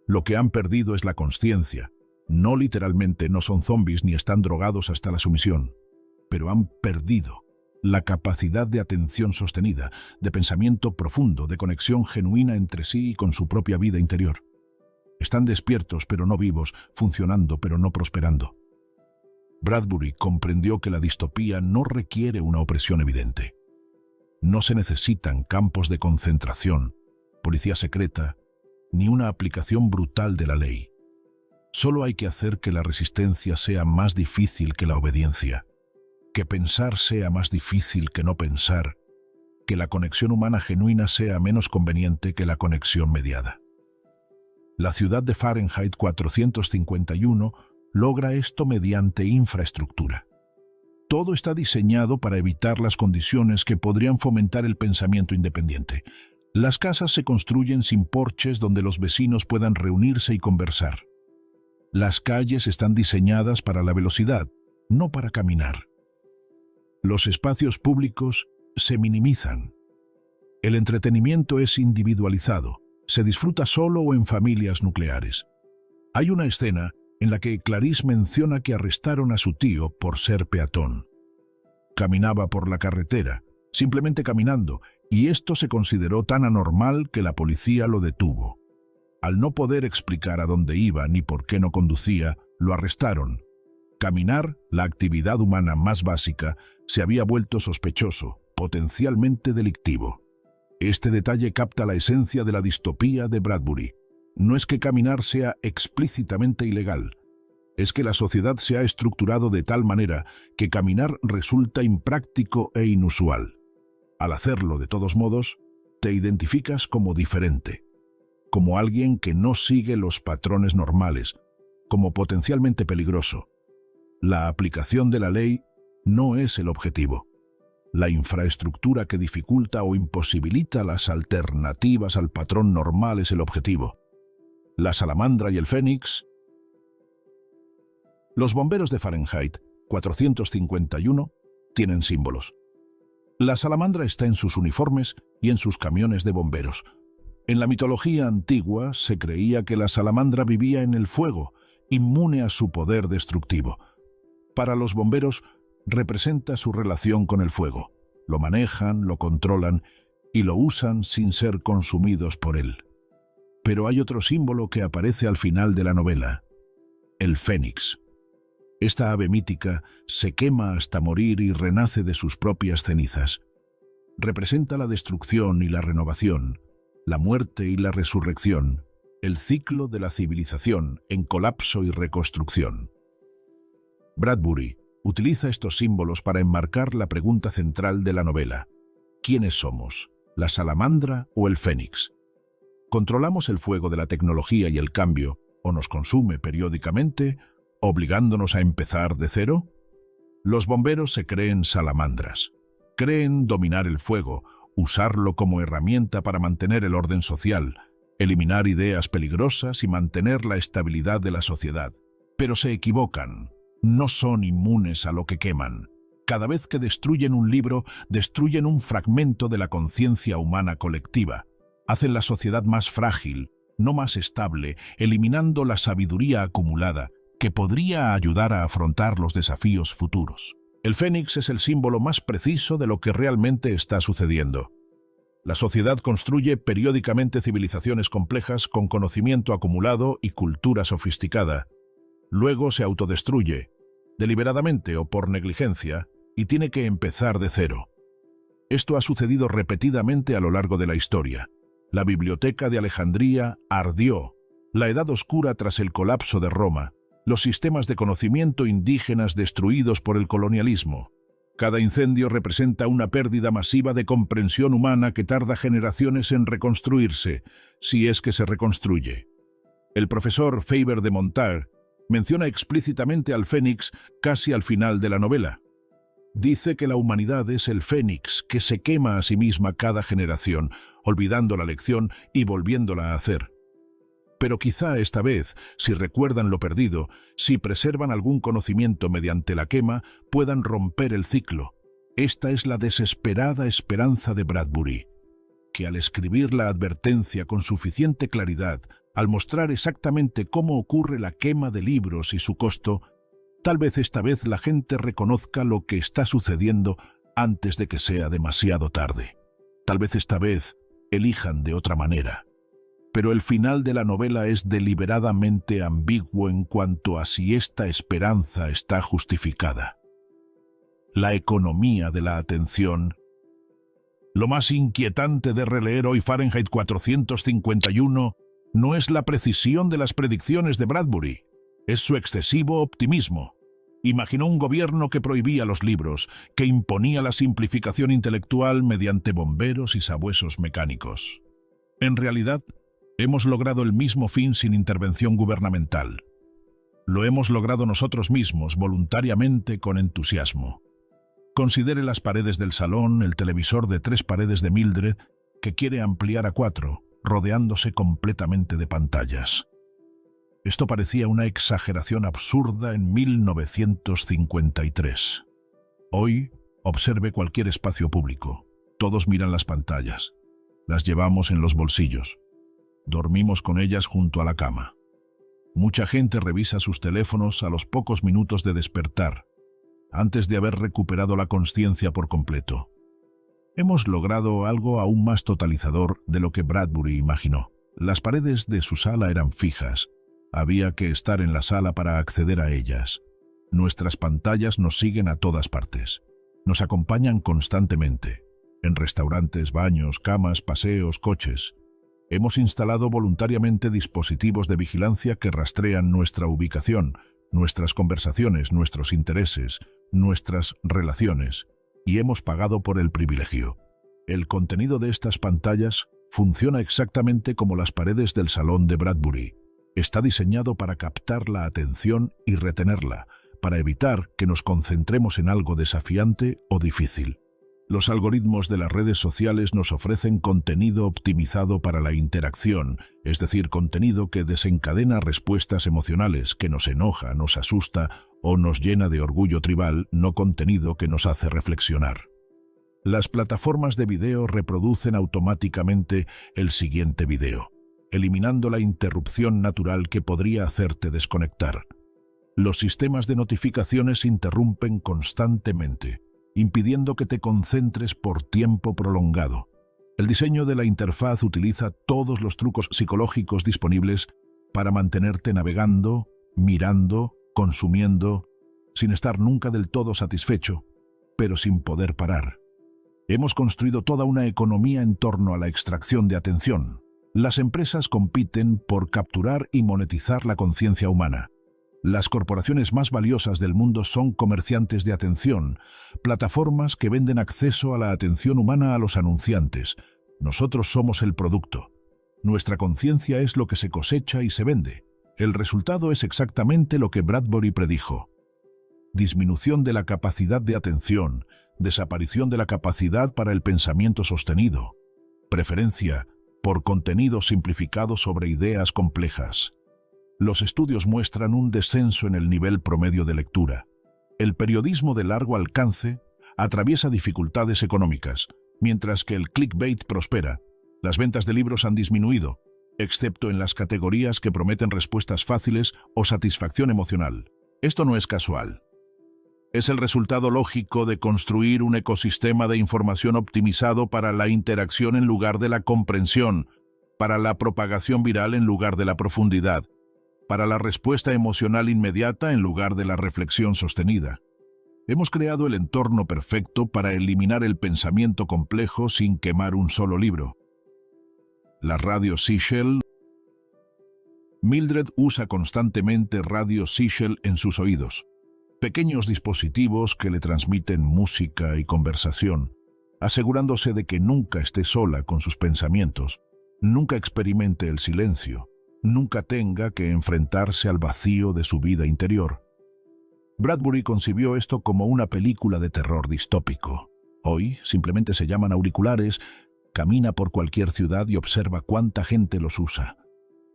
Lo que han perdido es la consciencia. No literalmente, no son zombies ni están drogados hasta la sumisión, pero han perdido la capacidad de atención sostenida, de pensamiento profundo, de conexión genuina entre sí y con su propia vida interior. Están despiertos pero no vivos, funcionando pero no prosperando. Bradbury comprendió que la distopía no requiere una opresión evidente. No se necesitan campos de concentración, policía secreta, ni una aplicación brutal de la ley. Solo hay que hacer que la resistencia sea más difícil que la obediencia, que pensar sea más difícil que no pensar, que la conexión humana genuina sea menos conveniente que la conexión mediada. La ciudad de Fahrenheit 451 logra esto mediante infraestructura. Todo está diseñado para evitar las condiciones que podrían fomentar el pensamiento independiente. Las casas se construyen sin porches donde los vecinos puedan reunirse y conversar. Las calles están diseñadas para la velocidad, no para caminar. Los espacios públicos se minimizan. El entretenimiento es individualizado, se disfruta solo o en familias nucleares. Hay una escena en la que Clarice menciona que arrestaron a su tío por ser peatón. Caminaba por la carretera, simplemente caminando, y esto se consideró tan anormal que la policía lo detuvo. Al no poder explicar a dónde iba ni por qué no conducía, lo arrestaron. Caminar, la actividad humana más básica, se había vuelto sospechoso, potencialmente delictivo. Este detalle capta la esencia de la distopía de Bradbury. No es que caminar sea explícitamente ilegal, es que la sociedad se ha estructurado de tal manera que caminar resulta impráctico e inusual. Al hacerlo de todos modos, te identificas como diferente, como alguien que no sigue los patrones normales, como potencialmente peligroso. La aplicación de la ley no es el objetivo. La infraestructura que dificulta o imposibilita las alternativas al patrón normal es el objetivo. La salamandra y el fénix. Los bomberos de Fahrenheit 451 tienen símbolos. La salamandra está en sus uniformes y en sus camiones de bomberos. En la mitología antigua se creía que la salamandra vivía en el fuego, inmune a su poder destructivo. Para los bomberos representa su relación con el fuego. Lo manejan, lo controlan y lo usan sin ser consumidos por él. Pero hay otro símbolo que aparece al final de la novela: el fénix. Esta ave mítica se quema hasta morir y renace de sus propias cenizas. Representa la destrucción y la renovación, la muerte y la resurrección, el ciclo de la civilización en colapso y reconstrucción. Bradbury utiliza estos símbolos para enmarcar la pregunta central de la novela: ¿quiénes somos, la salamandra o el fénix? Controlamos el fuego de la tecnología y el cambio, o nos consume periódicamente, obligándonos a empezar de cero? Los bomberos se creen salamandras. Creen dominar el fuego, usarlo como herramienta para mantener el orden social, eliminar ideas peligrosas y mantener la estabilidad de la sociedad. Pero se equivocan. No son inmunes a lo que queman. Cada vez que destruyen un libro, destruyen un fragmento de la conciencia humana colectiva. Hacen la sociedad más frágil, no más estable, eliminando la sabiduría acumulada que podría ayudar a afrontar los desafíos futuros. El Fénix es el símbolo más preciso de lo que realmente está sucediendo. La sociedad construye periódicamente civilizaciones complejas con conocimiento acumulado y cultura sofisticada. Luego se autodestruye, deliberadamente o por negligencia, y tiene que empezar de cero. Esto ha sucedido repetidamente a lo largo de la historia. La Biblioteca de Alejandría ardió, la Edad Oscura tras el colapso de Roma, los sistemas de conocimiento indígenas destruidos por el colonialismo. Cada incendio representa una pérdida masiva de comprensión humana que tarda generaciones en reconstruirse, si es que se reconstruye. El profesor Faber de Montague menciona explícitamente al Fénix casi al final de la novela. Dice que la humanidad es el Fénix que se quema a sí misma cada generación, olvidando la lección y volviéndola a hacer. Pero quizá esta vez, si recuerdan lo perdido, si preservan algún conocimiento mediante la quema, puedan romper el ciclo. Esta es la desesperada esperanza de Bradbury, que al escribir la advertencia con suficiente claridad, al mostrar exactamente cómo ocurre la quema de libros y su costo, tal vez esta vez la gente reconozca lo que está sucediendo antes de que sea demasiado tarde. Tal vez esta vez elijan de otra manera. Pero el final de la novela es deliberadamente ambiguo en cuanto a si esta esperanza está justificada. La economía de la atención. Lo más inquietante de releer hoy Fahrenheit 451 no es la precisión de las predicciones de Bradbury, es su excesivo optimismo. Imaginó un gobierno que prohibía los libros, que imponía la simplificación intelectual mediante bomberos y sabuesos mecánicos. En realidad, hemos logrado el mismo fin sin intervención gubernamental. Lo hemos logrado nosotros mismos, voluntariamente, con entusiasmo. Considere las paredes del salón, el televisor de 3 paredes de Mildred, que quiere ampliar a 4, rodeándose completamente de pantallas. Esto parecía una exageración absurda en 1953. Hoy, observe cualquier espacio público. Todos miran las pantallas. Las llevamos en los bolsillos. Dormimos con ellas junto a la cama. Mucha gente revisa sus teléfonos a los pocos minutos de despertar, antes de haber recuperado la consciencia por completo. Hemos logrado algo aún más totalizador de lo que Bradbury imaginó. Las paredes de su sala eran fijas. Había que estar en la sala para acceder a ellas. Nuestras pantallas nos siguen a todas partes. Nos acompañan constantemente. En restaurantes, baños, camas, paseos, coches. Hemos instalado voluntariamente dispositivos de vigilancia que rastrean nuestra ubicación, nuestras conversaciones, nuestros intereses, nuestras relaciones, y hemos pagado por el privilegio. El contenido de estas pantallas funciona exactamente como las paredes del salón de Bradbury. Está diseñado para captar la atención y retenerla, para evitar que nos concentremos en algo desafiante o difícil. Los algoritmos de las redes sociales nos ofrecen contenido optimizado para la interacción, es decir, contenido que desencadena respuestas emocionales, que nos enoja, nos asusta o nos llena de orgullo tribal, no contenido que nos hace reflexionar. Las plataformas de video reproducen automáticamente el siguiente video, eliminando la interrupción natural que podría hacerte desconectar. Los sistemas de notificaciones interrumpen constantemente, impidiendo que te concentres por tiempo prolongado. El diseño de la interfaz utiliza todos los trucos psicológicos disponibles para mantenerte navegando, mirando, consumiendo, sin estar nunca del todo satisfecho, pero sin poder parar. Hemos construido toda una economía en torno a la extracción de atención. Las empresas compiten por capturar y monetizar la conciencia humana. Las corporaciones más valiosas del mundo son comerciantes de atención, plataformas que venden acceso a la atención humana a los anunciantes. Nosotros somos el producto. Nuestra conciencia es lo que se cosecha y se vende. El resultado es exactamente lo que Bradbury predijo. Disminución de la capacidad de atención, desaparición de la capacidad para el pensamiento sostenido, preferencia por contenido simplificado sobre ideas complejas. Los estudios muestran un descenso en el nivel promedio de lectura. El periodismo de largo alcance atraviesa dificultades económicas, mientras que el clickbait prospera. Las ventas de libros han disminuido, excepto en las categorías que prometen respuestas fáciles o satisfacción emocional. Esto no es casual. Es el resultado lógico de construir un ecosistema de información optimizado para la interacción en lugar de la comprensión, para la propagación viral en lugar de la profundidad, para la respuesta emocional inmediata en lugar de la reflexión sostenida. Hemos creado el entorno perfecto para eliminar el pensamiento complejo sin quemar un solo libro. La radio Seashell. Mildred usa constantemente radio Seashell en sus oídos. Pequeños dispositivos que le transmiten música y conversación, asegurándose de que nunca esté sola con sus pensamientos, nunca experimente el silencio, nunca tenga que enfrentarse al vacío de su vida interior. Bradbury concibió esto como una película de terror distópico. Hoy simplemente se llaman auriculares, camina por cualquier ciudad y observa cuánta gente los usa.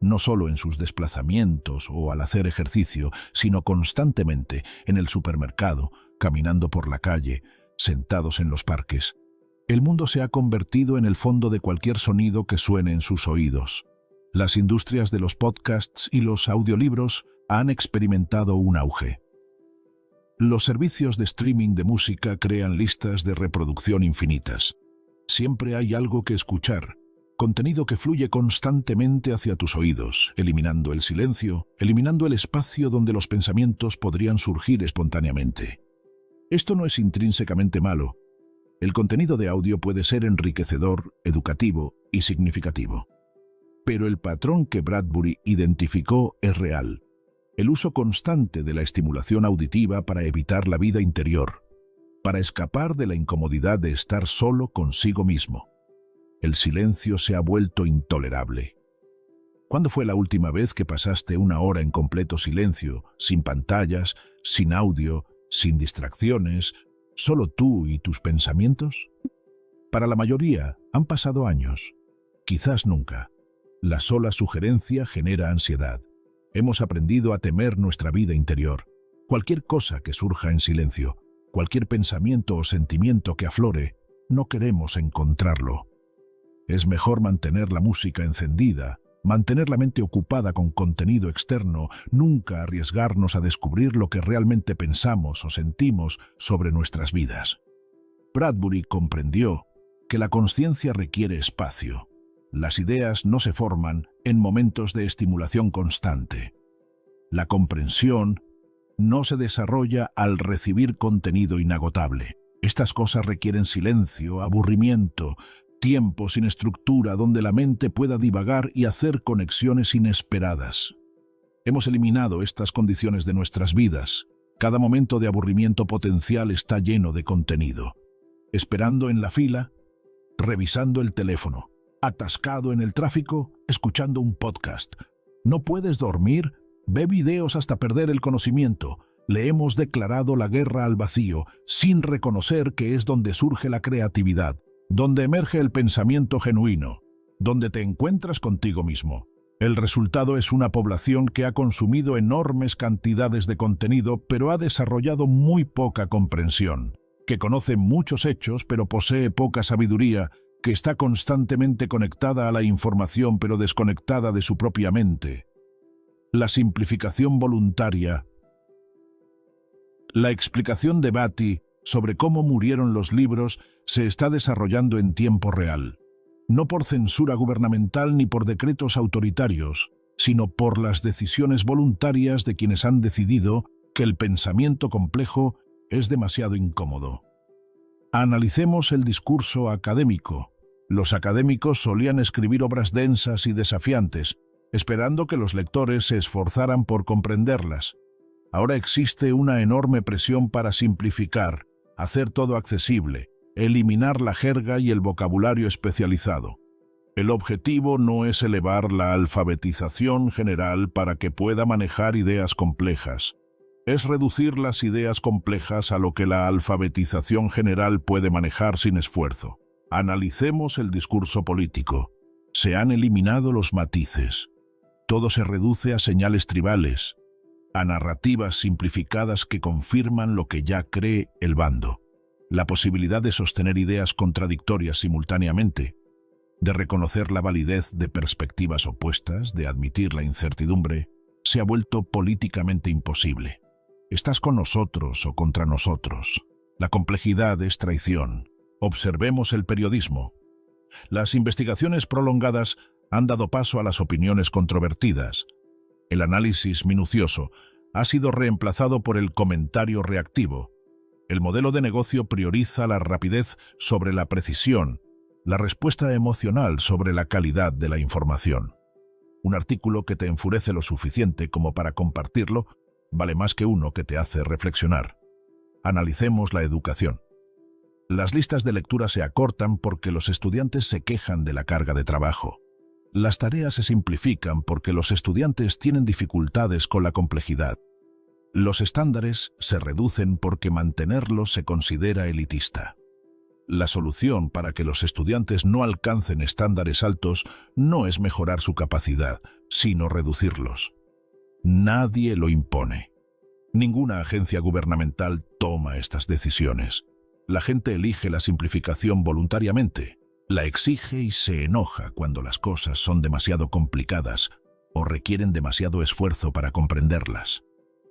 No solo en sus desplazamientos o al hacer ejercicio, sino constantemente en el supermercado, caminando por la calle, sentados en los parques. El mundo se ha convertido en el fondo de cualquier sonido que suene en sus oídos. Las industrias de los podcasts y los audiolibros han experimentado un auge. Los servicios de streaming de música crean listas de reproducción infinitas. Siempre hay algo que escuchar. Contenido que fluye constantemente hacia tus oídos, eliminando el silencio, eliminando el espacio donde los pensamientos podrían surgir espontáneamente. Esto no es intrínsecamente malo. El contenido de audio puede ser enriquecedor, educativo y significativo. Pero el patrón que Bradbury identificó es real. El uso constante de la estimulación auditiva para evitar la vida interior, para escapar de la incomodidad de estar solo consigo mismo. El silencio se ha vuelto intolerable. ¿Cuándo fue la última vez que pasaste una hora en completo silencio, sin pantallas, sin audio, sin distracciones, solo tú y tus pensamientos? Para la mayoría han pasado años, quizás nunca. La sola sugerencia genera ansiedad. Hemos aprendido a temer nuestra vida interior. Cualquier cosa que surja en silencio, cualquier pensamiento o sentimiento que aflore, no queremos encontrarlo. Es mejor mantener la música encendida, mantener la mente ocupada con contenido externo, nunca arriesgarnos a descubrir lo que realmente pensamos o sentimos sobre nuestras vidas. Bradbury comprendió que la consciencia requiere espacio. Las ideas no se forman en momentos de estimulación constante. La comprensión no se desarrolla al recibir contenido inagotable. Estas cosas requieren silencio, aburrimiento, tiempo sin estructura donde la mente pueda divagar y hacer conexiones inesperadas. Hemos eliminado estas condiciones de nuestras vidas. Cada momento de aburrimiento potencial está lleno de contenido. Esperando en la fila, revisando el teléfono, atascado en el tráfico, escuchando un podcast. ¿No puedes dormir? Ve videos hasta perder el conocimiento. Le hemos declarado la guerra al vacío, sin reconocer que es donde surge la creatividad, donde emerge el pensamiento genuino, donde te encuentras contigo mismo. El resultado es una población que ha consumido enormes cantidades de contenido, pero ha desarrollado muy poca comprensión, que conoce muchos hechos, pero posee poca sabiduría, que está constantemente conectada a la información, pero desconectada de su propia mente. La simplificación voluntaria. La explicación de Batty sobre cómo murieron los libros se está desarrollando en tiempo real, no por censura gubernamental ni por decretos autoritarios, sino por las decisiones voluntarias de quienes han decidido que el pensamiento complejo es demasiado incómodo. Analicemos el discurso académico. Los académicos solían escribir obras densas y desafiantes, esperando que los lectores se esforzaran por comprenderlas. Ahora existe una enorme presión para simplificar, hacer todo accesible, eliminar la jerga y el vocabulario especializado. El objetivo no es elevar la alfabetización general para que pueda manejar ideas complejas. Es reducir las ideas complejas a lo que la alfabetización general puede manejar sin esfuerzo. Analicemos el discurso político. Se han eliminado los matices. Todo se reduce a señales tribales, a narrativas simplificadas que confirman lo que ya cree el bando. La posibilidad de sostener ideas contradictorias simultáneamente, de reconocer la validez de perspectivas opuestas, de admitir la incertidumbre, se ha vuelto políticamente imposible. ¿Estás con nosotros o contra nosotros? La complejidad es traición. Observemos el periodismo. Las investigaciones prolongadas han dado paso a las opiniones controvertidas. El análisis minucioso ha sido reemplazado por el comentario reactivo. El modelo de negocio prioriza la rapidez sobre la precisión, la respuesta emocional sobre la calidad de la información. Un artículo que te enfurece lo suficiente como para compartirlo vale más que uno que te hace reflexionar. Analicemos la educación. Las listas de lectura se acortan porque los estudiantes se quejan de la carga de trabajo. Las tareas se simplifican porque los estudiantes tienen dificultades con la complejidad. Los estándares se reducen porque mantenerlos se considera elitista. La solución para que los estudiantes no alcancen estándares altos no es mejorar su capacidad, sino reducirlos. Nadie lo impone. Ninguna agencia gubernamental toma estas decisiones. La gente elige la simplificación voluntariamente, la exige y se enoja cuando las cosas son demasiado complicadas o requieren demasiado esfuerzo para comprenderlas.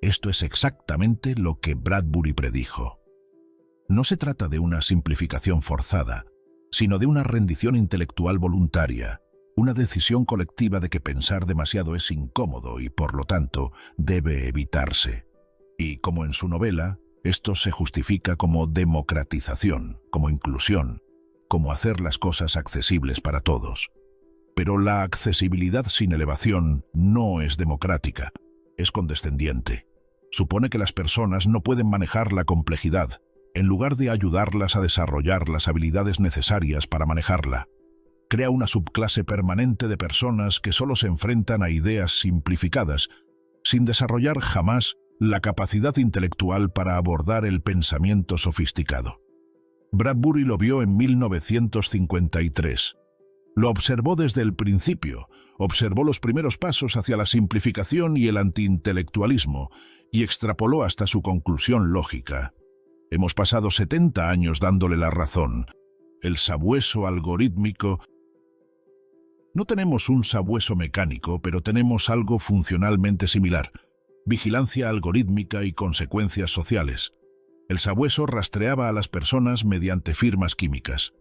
Esto es exactamente lo que Bradbury predijo. No se trata de una simplificación forzada, sino de una rendición intelectual voluntaria, una decisión colectiva de que pensar demasiado es incómodo y, por lo tanto, debe evitarse. Y, como en su novela, esto se justifica como democratización, como inclusión, como hacer las cosas accesibles para todos. Pero la accesibilidad sin elevación no es democrática, es condescendiente. Supone que las personas no pueden manejar la complejidad, en lugar de ayudarlas a desarrollar las habilidades necesarias para manejarla. Crea una subclase permanente de personas que solo se enfrentan a ideas simplificadas, sin desarrollar jamás la capacidad intelectual para abordar el pensamiento sofisticado. Bradbury lo vio en 1953. Lo observó desde el principio, observó los primeros pasos hacia la simplificación y el antiintelectualismo, y extrapoló hasta su conclusión lógica. Hemos pasado 70 años dándole la razón. El sabueso algorítmico. No tenemos un sabueso mecánico, pero tenemos algo funcionalmente similar: vigilancia algorítmica y consecuencias sociales. El sabueso rastreaba a las personas mediante firmas químicas.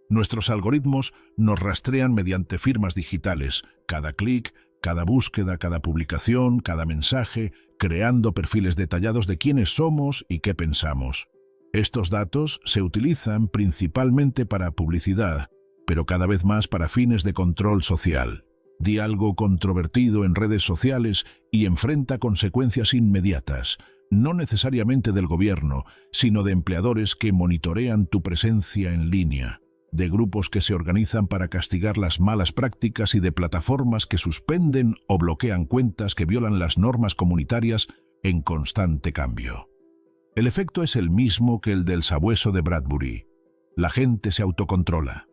Nuestros algoritmos nos rastrean mediante firmas digitales, cada clic, cada búsqueda, cada publicación, cada mensaje, creando perfiles detallados de quiénes somos y qué pensamos. Estos datos se utilizan principalmente para publicidad, pero cada vez más para fines de control social. Di algo controvertido en redes sociales y enfrenta consecuencias inmediatas, no necesariamente del gobierno, sino de empleadores que monitorean tu presencia en línea, de grupos que se organizan para castigar las malas prácticas y de plataformas que suspenden o bloquean cuentas que violan las normas comunitarias en constante cambio. El efecto es el mismo que el del sabueso de Bradbury. La gente se autocontrola.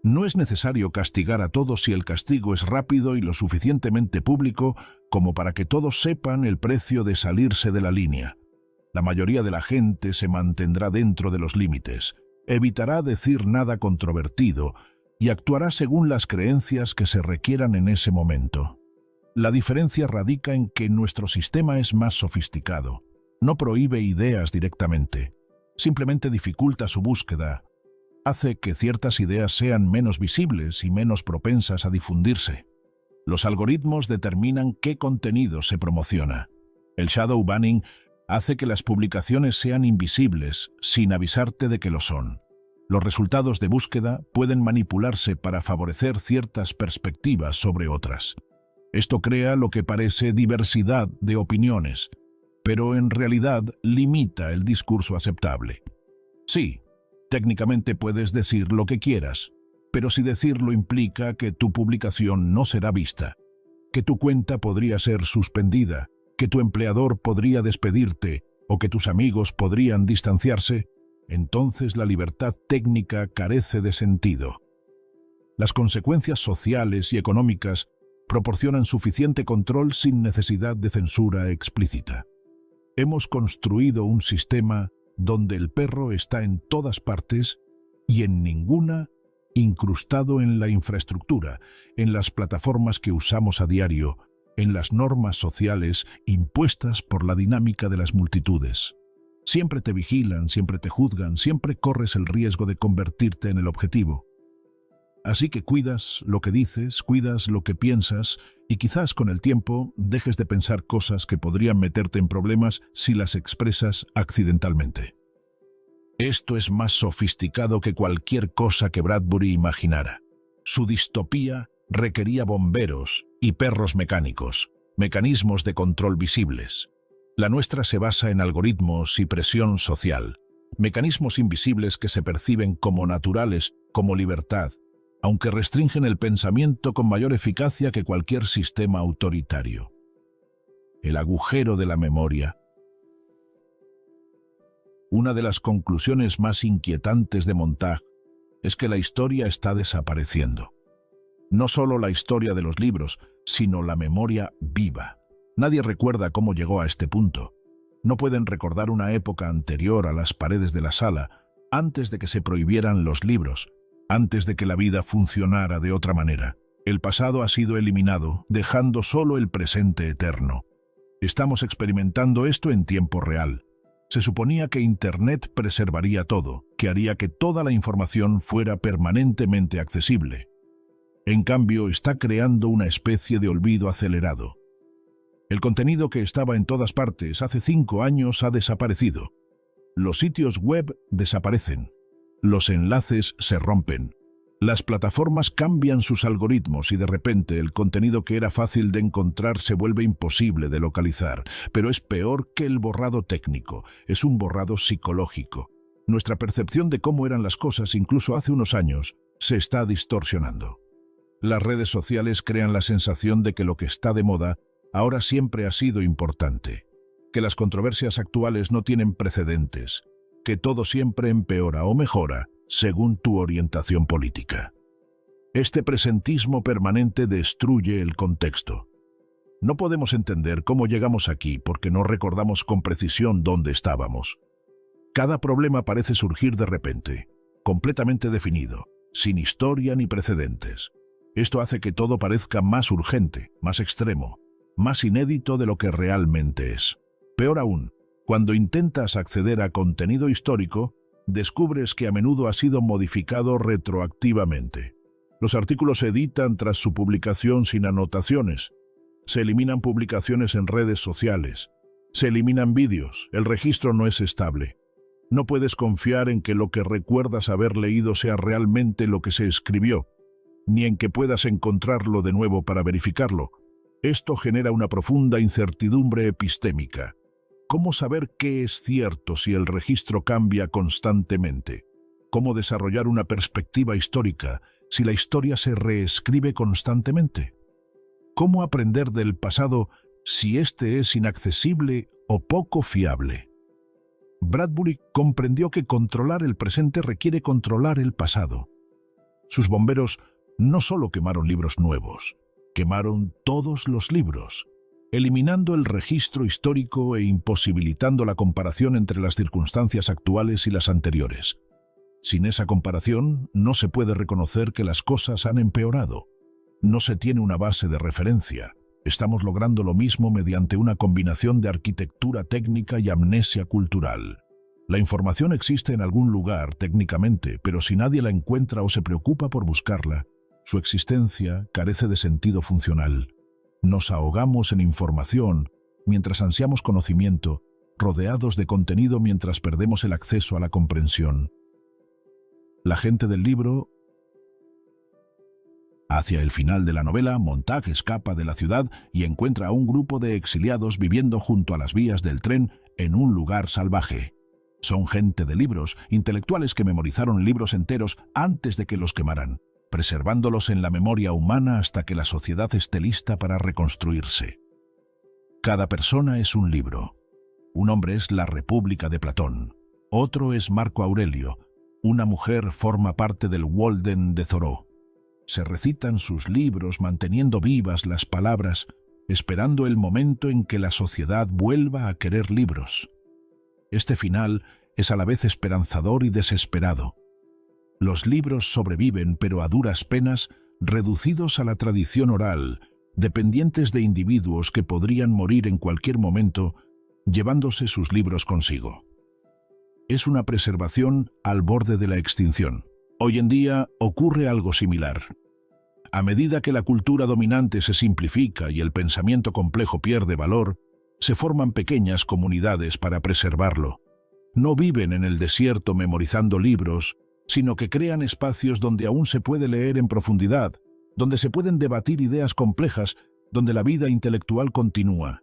No es necesario castigar a todos si el castigo es rápido y lo suficientemente público como para que todos sepan el precio de salirse de la línea. La mayoría de la gente se mantendrá dentro de los límites, evitará decir nada controvertido y actuará según las creencias que se requieran en ese momento. La diferencia radica en que nuestro sistema es más sofisticado. No prohíbe ideas directamente, simplemente dificulta su búsqueda, hace que ciertas ideas sean menos visibles y menos propensas a difundirse. Los algoritmos determinan qué contenido se promociona. El shadow banning hace que las publicaciones sean invisibles sin avisarte de que lo son. Los resultados de búsqueda pueden manipularse para favorecer ciertas perspectivas sobre otras. Esto crea lo que parece diversidad de opiniones, pero en realidad limita el discurso aceptable. Sí, técnicamente puedes decir lo que quieras, Pero si decirlo implica que tu publicación no será vista, que tu cuenta podría ser suspendida, que tu empleador podría despedirte o que tus amigos podrían distanciarse, entonces la libertad técnica carece de sentido. Las consecuencias sociales y económicas proporcionan suficiente control sin necesidad de censura explícita. Hemos construido un sistema donde el perro está en todas partes y en ninguna, incrustado en la infraestructura, en las plataformas que usamos a diario, en las normas sociales impuestas por la dinámica de las multitudes. Siempre te vigilan, siempre te juzgan, siempre corres el riesgo de convertirte en el objetivo. Así que cuidas lo que dices, cuidas lo que piensas y quizás con el tiempo dejes de pensar cosas que podrían meterte en problemas si las expresas accidentalmente. Esto es más sofisticado que cualquier cosa que Bradbury imaginara. Su distopía requería bomberos y perros mecánicos, mecanismos de control visibles. La nuestra se basa en algoritmos y presión social, mecanismos invisibles que se perciben como naturales, como libertad, aunque restringen el pensamiento con mayor eficacia que cualquier sistema autoritario. El agujero de la memoria. Una de las conclusiones más inquietantes de Montag es que la historia está desapareciendo. No solo la historia de los libros, sino la memoria viva. Nadie recuerda cómo llegó a este punto. No pueden recordar una época anterior a las paredes de la sala, antes de que se prohibieran los libros, antes de que la vida funcionara de otra manera. El pasado ha sido eliminado, dejando solo el presente eterno. Estamos experimentando esto en tiempo real. Se suponía que Internet preservaría todo, que haría que toda la información fuera permanentemente accesible. En cambio, está creando una especie de olvido acelerado. El contenido que estaba en todas partes hace 5 años ha desaparecido. Los sitios web desaparecen. Los enlaces se rompen. Las plataformas cambian sus algoritmos y de repente el contenido que era fácil de encontrar se vuelve imposible de localizar. Pero es peor que el borrado técnico, es un borrado psicológico. Nuestra percepción de cómo eran las cosas incluso hace unos años se está distorsionando. Las redes sociales crean la sensación de que lo que está de moda ahora siempre ha sido importante, que las controversias actuales no tienen precedentes, que todo siempre empeora o mejora según tu orientación política. Este presentismo permanente destruye el contexto. No podemos entender cómo llegamos aquí porque no recordamos con precisión dónde estábamos. Cada problema parece surgir de repente, completamente definido, sin historia ni precedentes. Esto hace que todo parezca más urgente, más extremo, más inédito de lo que realmente es. Peor aún, cuando intentas acceder a contenido histórico, descubres que a menudo ha sido modificado retroactivamente. Los artículos se editan tras su publicación sin anotaciones. Se eliminan publicaciones en redes sociales. Se eliminan vídeos. El registro no es estable. No puedes confiar en que lo que recuerdas haber leído sea realmente lo que se escribió, ni en que puedas encontrarlo de nuevo para verificarlo. Esto genera una profunda incertidumbre epistémica. ¿Cómo saber qué es cierto si el registro cambia constantemente? ¿Cómo desarrollar una perspectiva histórica si la historia se reescribe constantemente? ¿Cómo aprender del pasado si éste es inaccesible o poco fiable? Bradbury comprendió que controlar el presente requiere controlar el pasado. Sus bomberos no solo quemaron libros nuevos, quemaron todos los libros, eliminando el registro histórico e imposibilitando la comparación entre las circunstancias actuales y las anteriores. Sin esa comparación, no se puede reconocer que las cosas han empeorado. No se tiene una base de referencia. Estamos logrando lo mismo mediante una combinación de arquitectura técnica y amnesia cultural. La información existe en algún lugar técnicamente, pero si nadie la encuentra o se preocupa por buscarla, su existencia carece de sentido funcional. Nos ahogamos en información mientras ansiamos conocimiento, rodeados de contenido mientras perdemos el acceso a la comprensión. La gente del libro. Hacia el final de la novela, Montag escapa de la ciudad y encuentra a un grupo de exiliados viviendo junto a las vías del tren en un lugar salvaje. Son gente de libros, intelectuales que memorizaron libros enteros antes de que los quemaran. preservándolos en la memoria humana hasta que la sociedad esté lista para reconstruirse. Cada persona es un libro. Un hombre es la República de Platón, otro es Marco Aurelio, una mujer forma parte del Walden de Thoreau. Se recitan sus libros manteniendo vivas las palabras, esperando el momento en que la sociedad vuelva a querer libros. Este final es a la vez esperanzador y desesperado. Los libros sobreviven, pero a duras penas, reducidos a la tradición oral, dependientes de individuos que podrían morir en cualquier momento, llevándose sus libros consigo. Es una preservación al borde de la extinción. Hoy en día ocurre algo similar. A medida que la cultura dominante se simplifica y el pensamiento complejo pierde valor, se forman pequeñas comunidades para preservarlo. No viven en el desierto memorizando libros, sino que crean espacios donde aún se puede leer en profundidad, donde se pueden debatir ideas complejas, donde la vida intelectual continúa.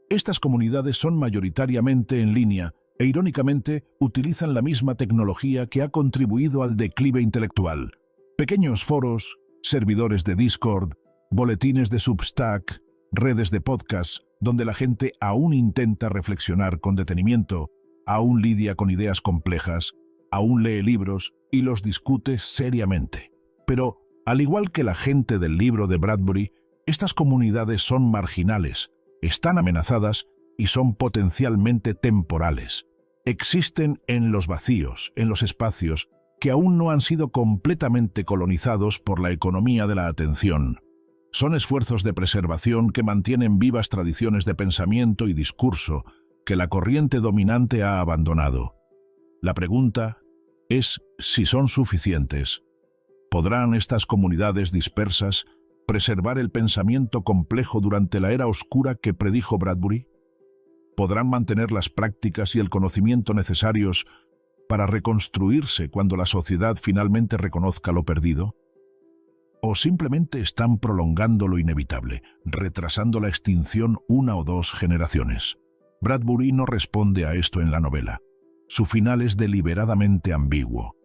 Estas comunidades son mayoritariamente en línea e, irónicamente, utilizan la misma tecnología que ha contribuido al declive intelectual. Pequeños foros, servidores de Discord, boletines de Substack, redes de podcast, donde la gente aún intenta reflexionar con detenimiento, aún lidia con ideas complejas, aún lee libros y los discute seriamente. Pero, al igual que la gente del libro de Bradbury, estas comunidades son marginales, están amenazadas y son potencialmente temporales. Existen en los vacíos, en los espacios que aún no han sido completamente colonizados por la economía de la atención. Son esfuerzos de preservación que mantienen vivas tradiciones de pensamiento y discurso que la corriente dominante ha abandonado. La pregunta es si son suficientes. ¿Podrán estas comunidades dispersas preservar el pensamiento complejo durante la era oscura que predijo Bradbury? ¿Podrán mantener las prácticas y el conocimiento necesarios para reconstruirse cuando la sociedad finalmente reconozca lo perdido? ¿O simplemente están prolongando lo inevitable, retrasando la extinción una o dos generaciones? Bradbury no responde a esto en la novela. Su final es deliberadamente ambiguo.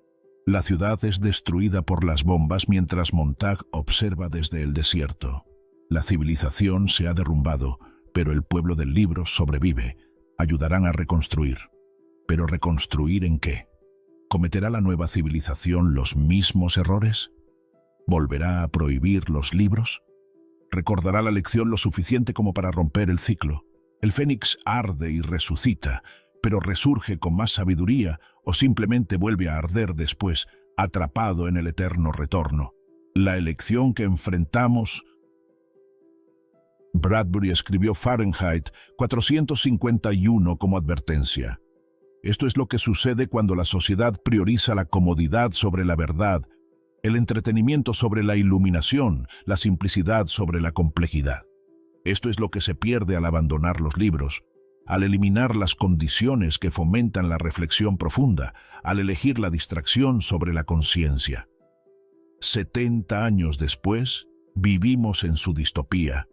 La ciudad es destruida por las bombas mientras Montag observa desde el desierto. La civilización se ha derrumbado, pero el pueblo del libro sobrevive. Ayudarán a reconstruir. ¿Pero reconstruir en qué? ¿Cometerá la nueva civilización los mismos errores? ¿Volverá a prohibir los libros? ¿Recordará la lección lo suficiente como para romper el ciclo? El fénix arde y resucita, pero resurge con más sabiduría o simplemente vuelve a arder después, atrapado en el eterno retorno. La elección que enfrentamos... Bradbury escribió Fahrenheit 451 como advertencia. Esto es lo que sucede cuando la sociedad prioriza la comodidad sobre la verdad, el entretenimiento sobre la iluminación, la simplicidad sobre la complejidad. Esto es lo que se pierde al abandonar los libros, al eliminar las condiciones que fomentan la reflexión profunda, al elegir la distracción sobre la conciencia. 70 años después, vivimos en su distopía.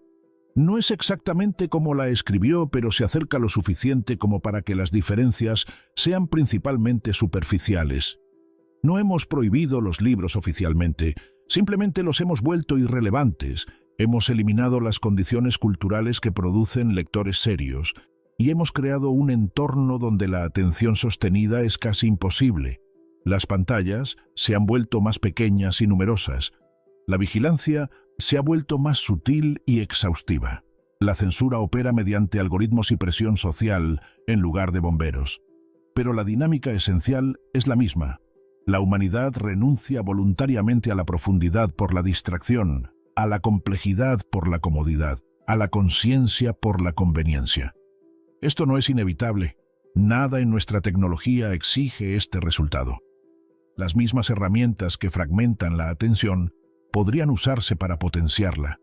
No es exactamente como la escribió, pero se acerca lo suficiente como para que las diferencias sean principalmente superficiales. No hemos prohibido los libros oficialmente, simplemente los hemos vuelto irrelevantes, hemos eliminado las condiciones culturales que producen lectores serios, y hemos creado un entorno donde la atención sostenida es casi imposible. Las pantallas se han vuelto más pequeñas y numerosas. La vigilancia se ha vuelto más sutil y exhaustiva. La censura opera mediante algoritmos y presión social en lugar de bomberos. Pero la dinámica esencial es la misma. La humanidad renuncia voluntariamente a la profundidad por la distracción, a la complejidad por la comodidad, a la conciencia por la conveniencia. Esto no es inevitable. Nada en nuestra tecnología exige este resultado. Las mismas herramientas que fragmentan la atención podrían usarse para potenciarla.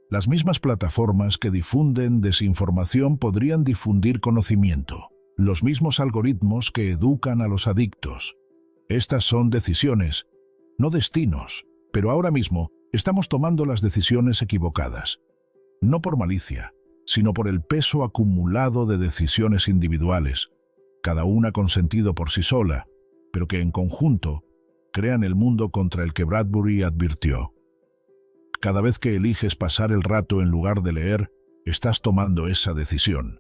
Las mismas plataformas que difunden desinformación podrían difundir conocimiento. Los mismos algoritmos que educan a los adictos. Estas son decisiones, no destinos, pero ahora mismo estamos tomando las decisiones equivocadas. No por malicia, sino por el peso acumulado de decisiones individuales, cada una con sentido por sí sola, pero que en conjunto crean el mundo contra el que Bradbury advirtió. Cada vez que eliges pasar el rato en lugar de leer, estás tomando esa decisión.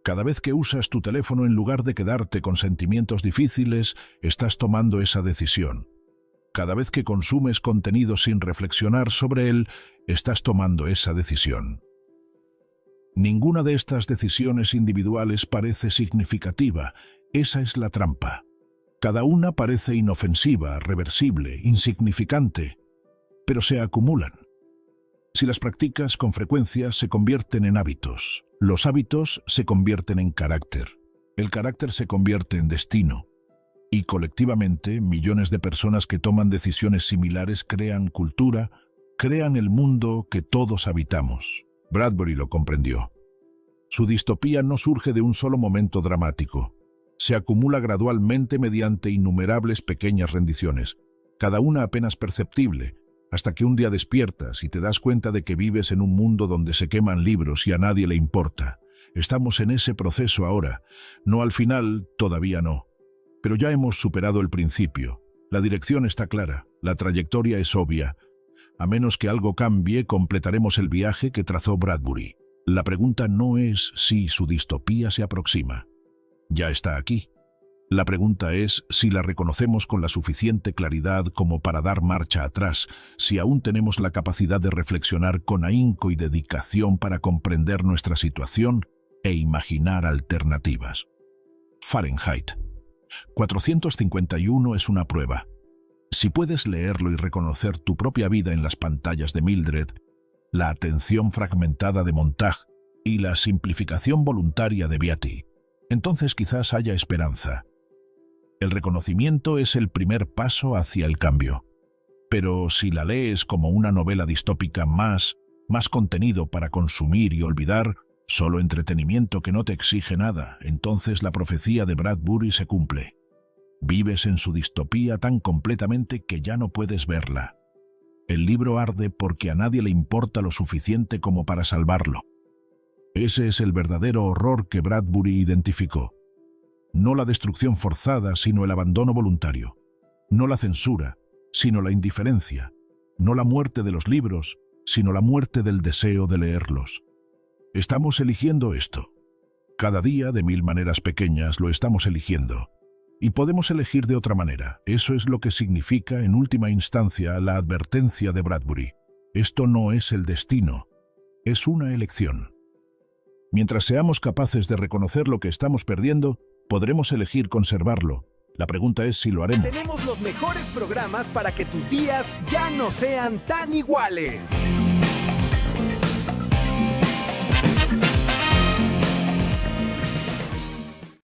Cada vez que usas tu teléfono en lugar de quedarte con sentimientos difíciles, estás tomando esa decisión. Cada vez que consumes contenido sin reflexionar sobre él, estás tomando esa decisión. Ninguna de estas decisiones individuales parece significativa. Esa es la trampa. Cada una parece inofensiva, reversible, insignificante, pero se acumulan. Si las practicas con frecuencia, se convierten en hábitos. Los hábitos se convierten en carácter. El carácter se convierte en destino. Y colectivamente, millones de personas que toman decisiones similares crean cultura, crean el mundo que todos habitamos. Bradbury lo comprendió. Su distopía no surge de un solo momento dramático. Se acumula gradualmente mediante innumerables pequeñas rendiciones, cada una apenas perceptible, hasta que un día despiertas y te das cuenta de que vives en un mundo donde se queman libros y a nadie le importa. Estamos en ese proceso ahora. No al final, todavía no. Pero ya hemos superado el principio. La dirección está clara, la trayectoria es obvia. A menos que algo cambie, completaremos el viaje que trazó Bradbury. La pregunta no es si su distopía se aproxima. Ya está aquí. La pregunta es si la reconocemos con la suficiente claridad como para dar marcha atrás, si aún tenemos la capacidad de reflexionar con ahínco y dedicación para comprender nuestra situación e imaginar alternativas. Fahrenheit 451 es una prueba. Si puedes leerlo y reconocer tu propia vida en las pantallas de Mildred, la atención fragmentada de Montag y la simplificación voluntaria de Beatty, entonces quizás haya esperanza. El reconocimiento es el primer paso hacia el cambio. Pero si la lees como una novela distópica más contenido para consumir y olvidar, solo entretenimiento que no te exige nada, entonces la profecía de Bradbury se cumple. Vives en su distopía tan completamente que ya no puedes verla. El libro arde porque a nadie le importa lo suficiente como para salvarlo. Ese es el verdadero horror que Bradbury identificó. No la destrucción forzada, sino el abandono voluntario. No la censura, sino la indiferencia. No la muerte de los libros, sino la muerte del deseo de leerlos. Estamos eligiendo esto. Cada día, de mil maneras pequeñas, lo estamos eligiendo. Y podemos elegir de otra manera. Eso es lo que significa, en última instancia, la advertencia de Bradbury. Esto no es el destino, es una elección. Mientras seamos capaces de reconocer lo que estamos perdiendo, podremos elegir conservarlo. La pregunta es si lo haremos. Tenemos los mejores programas para que tus días ya no sean tan iguales.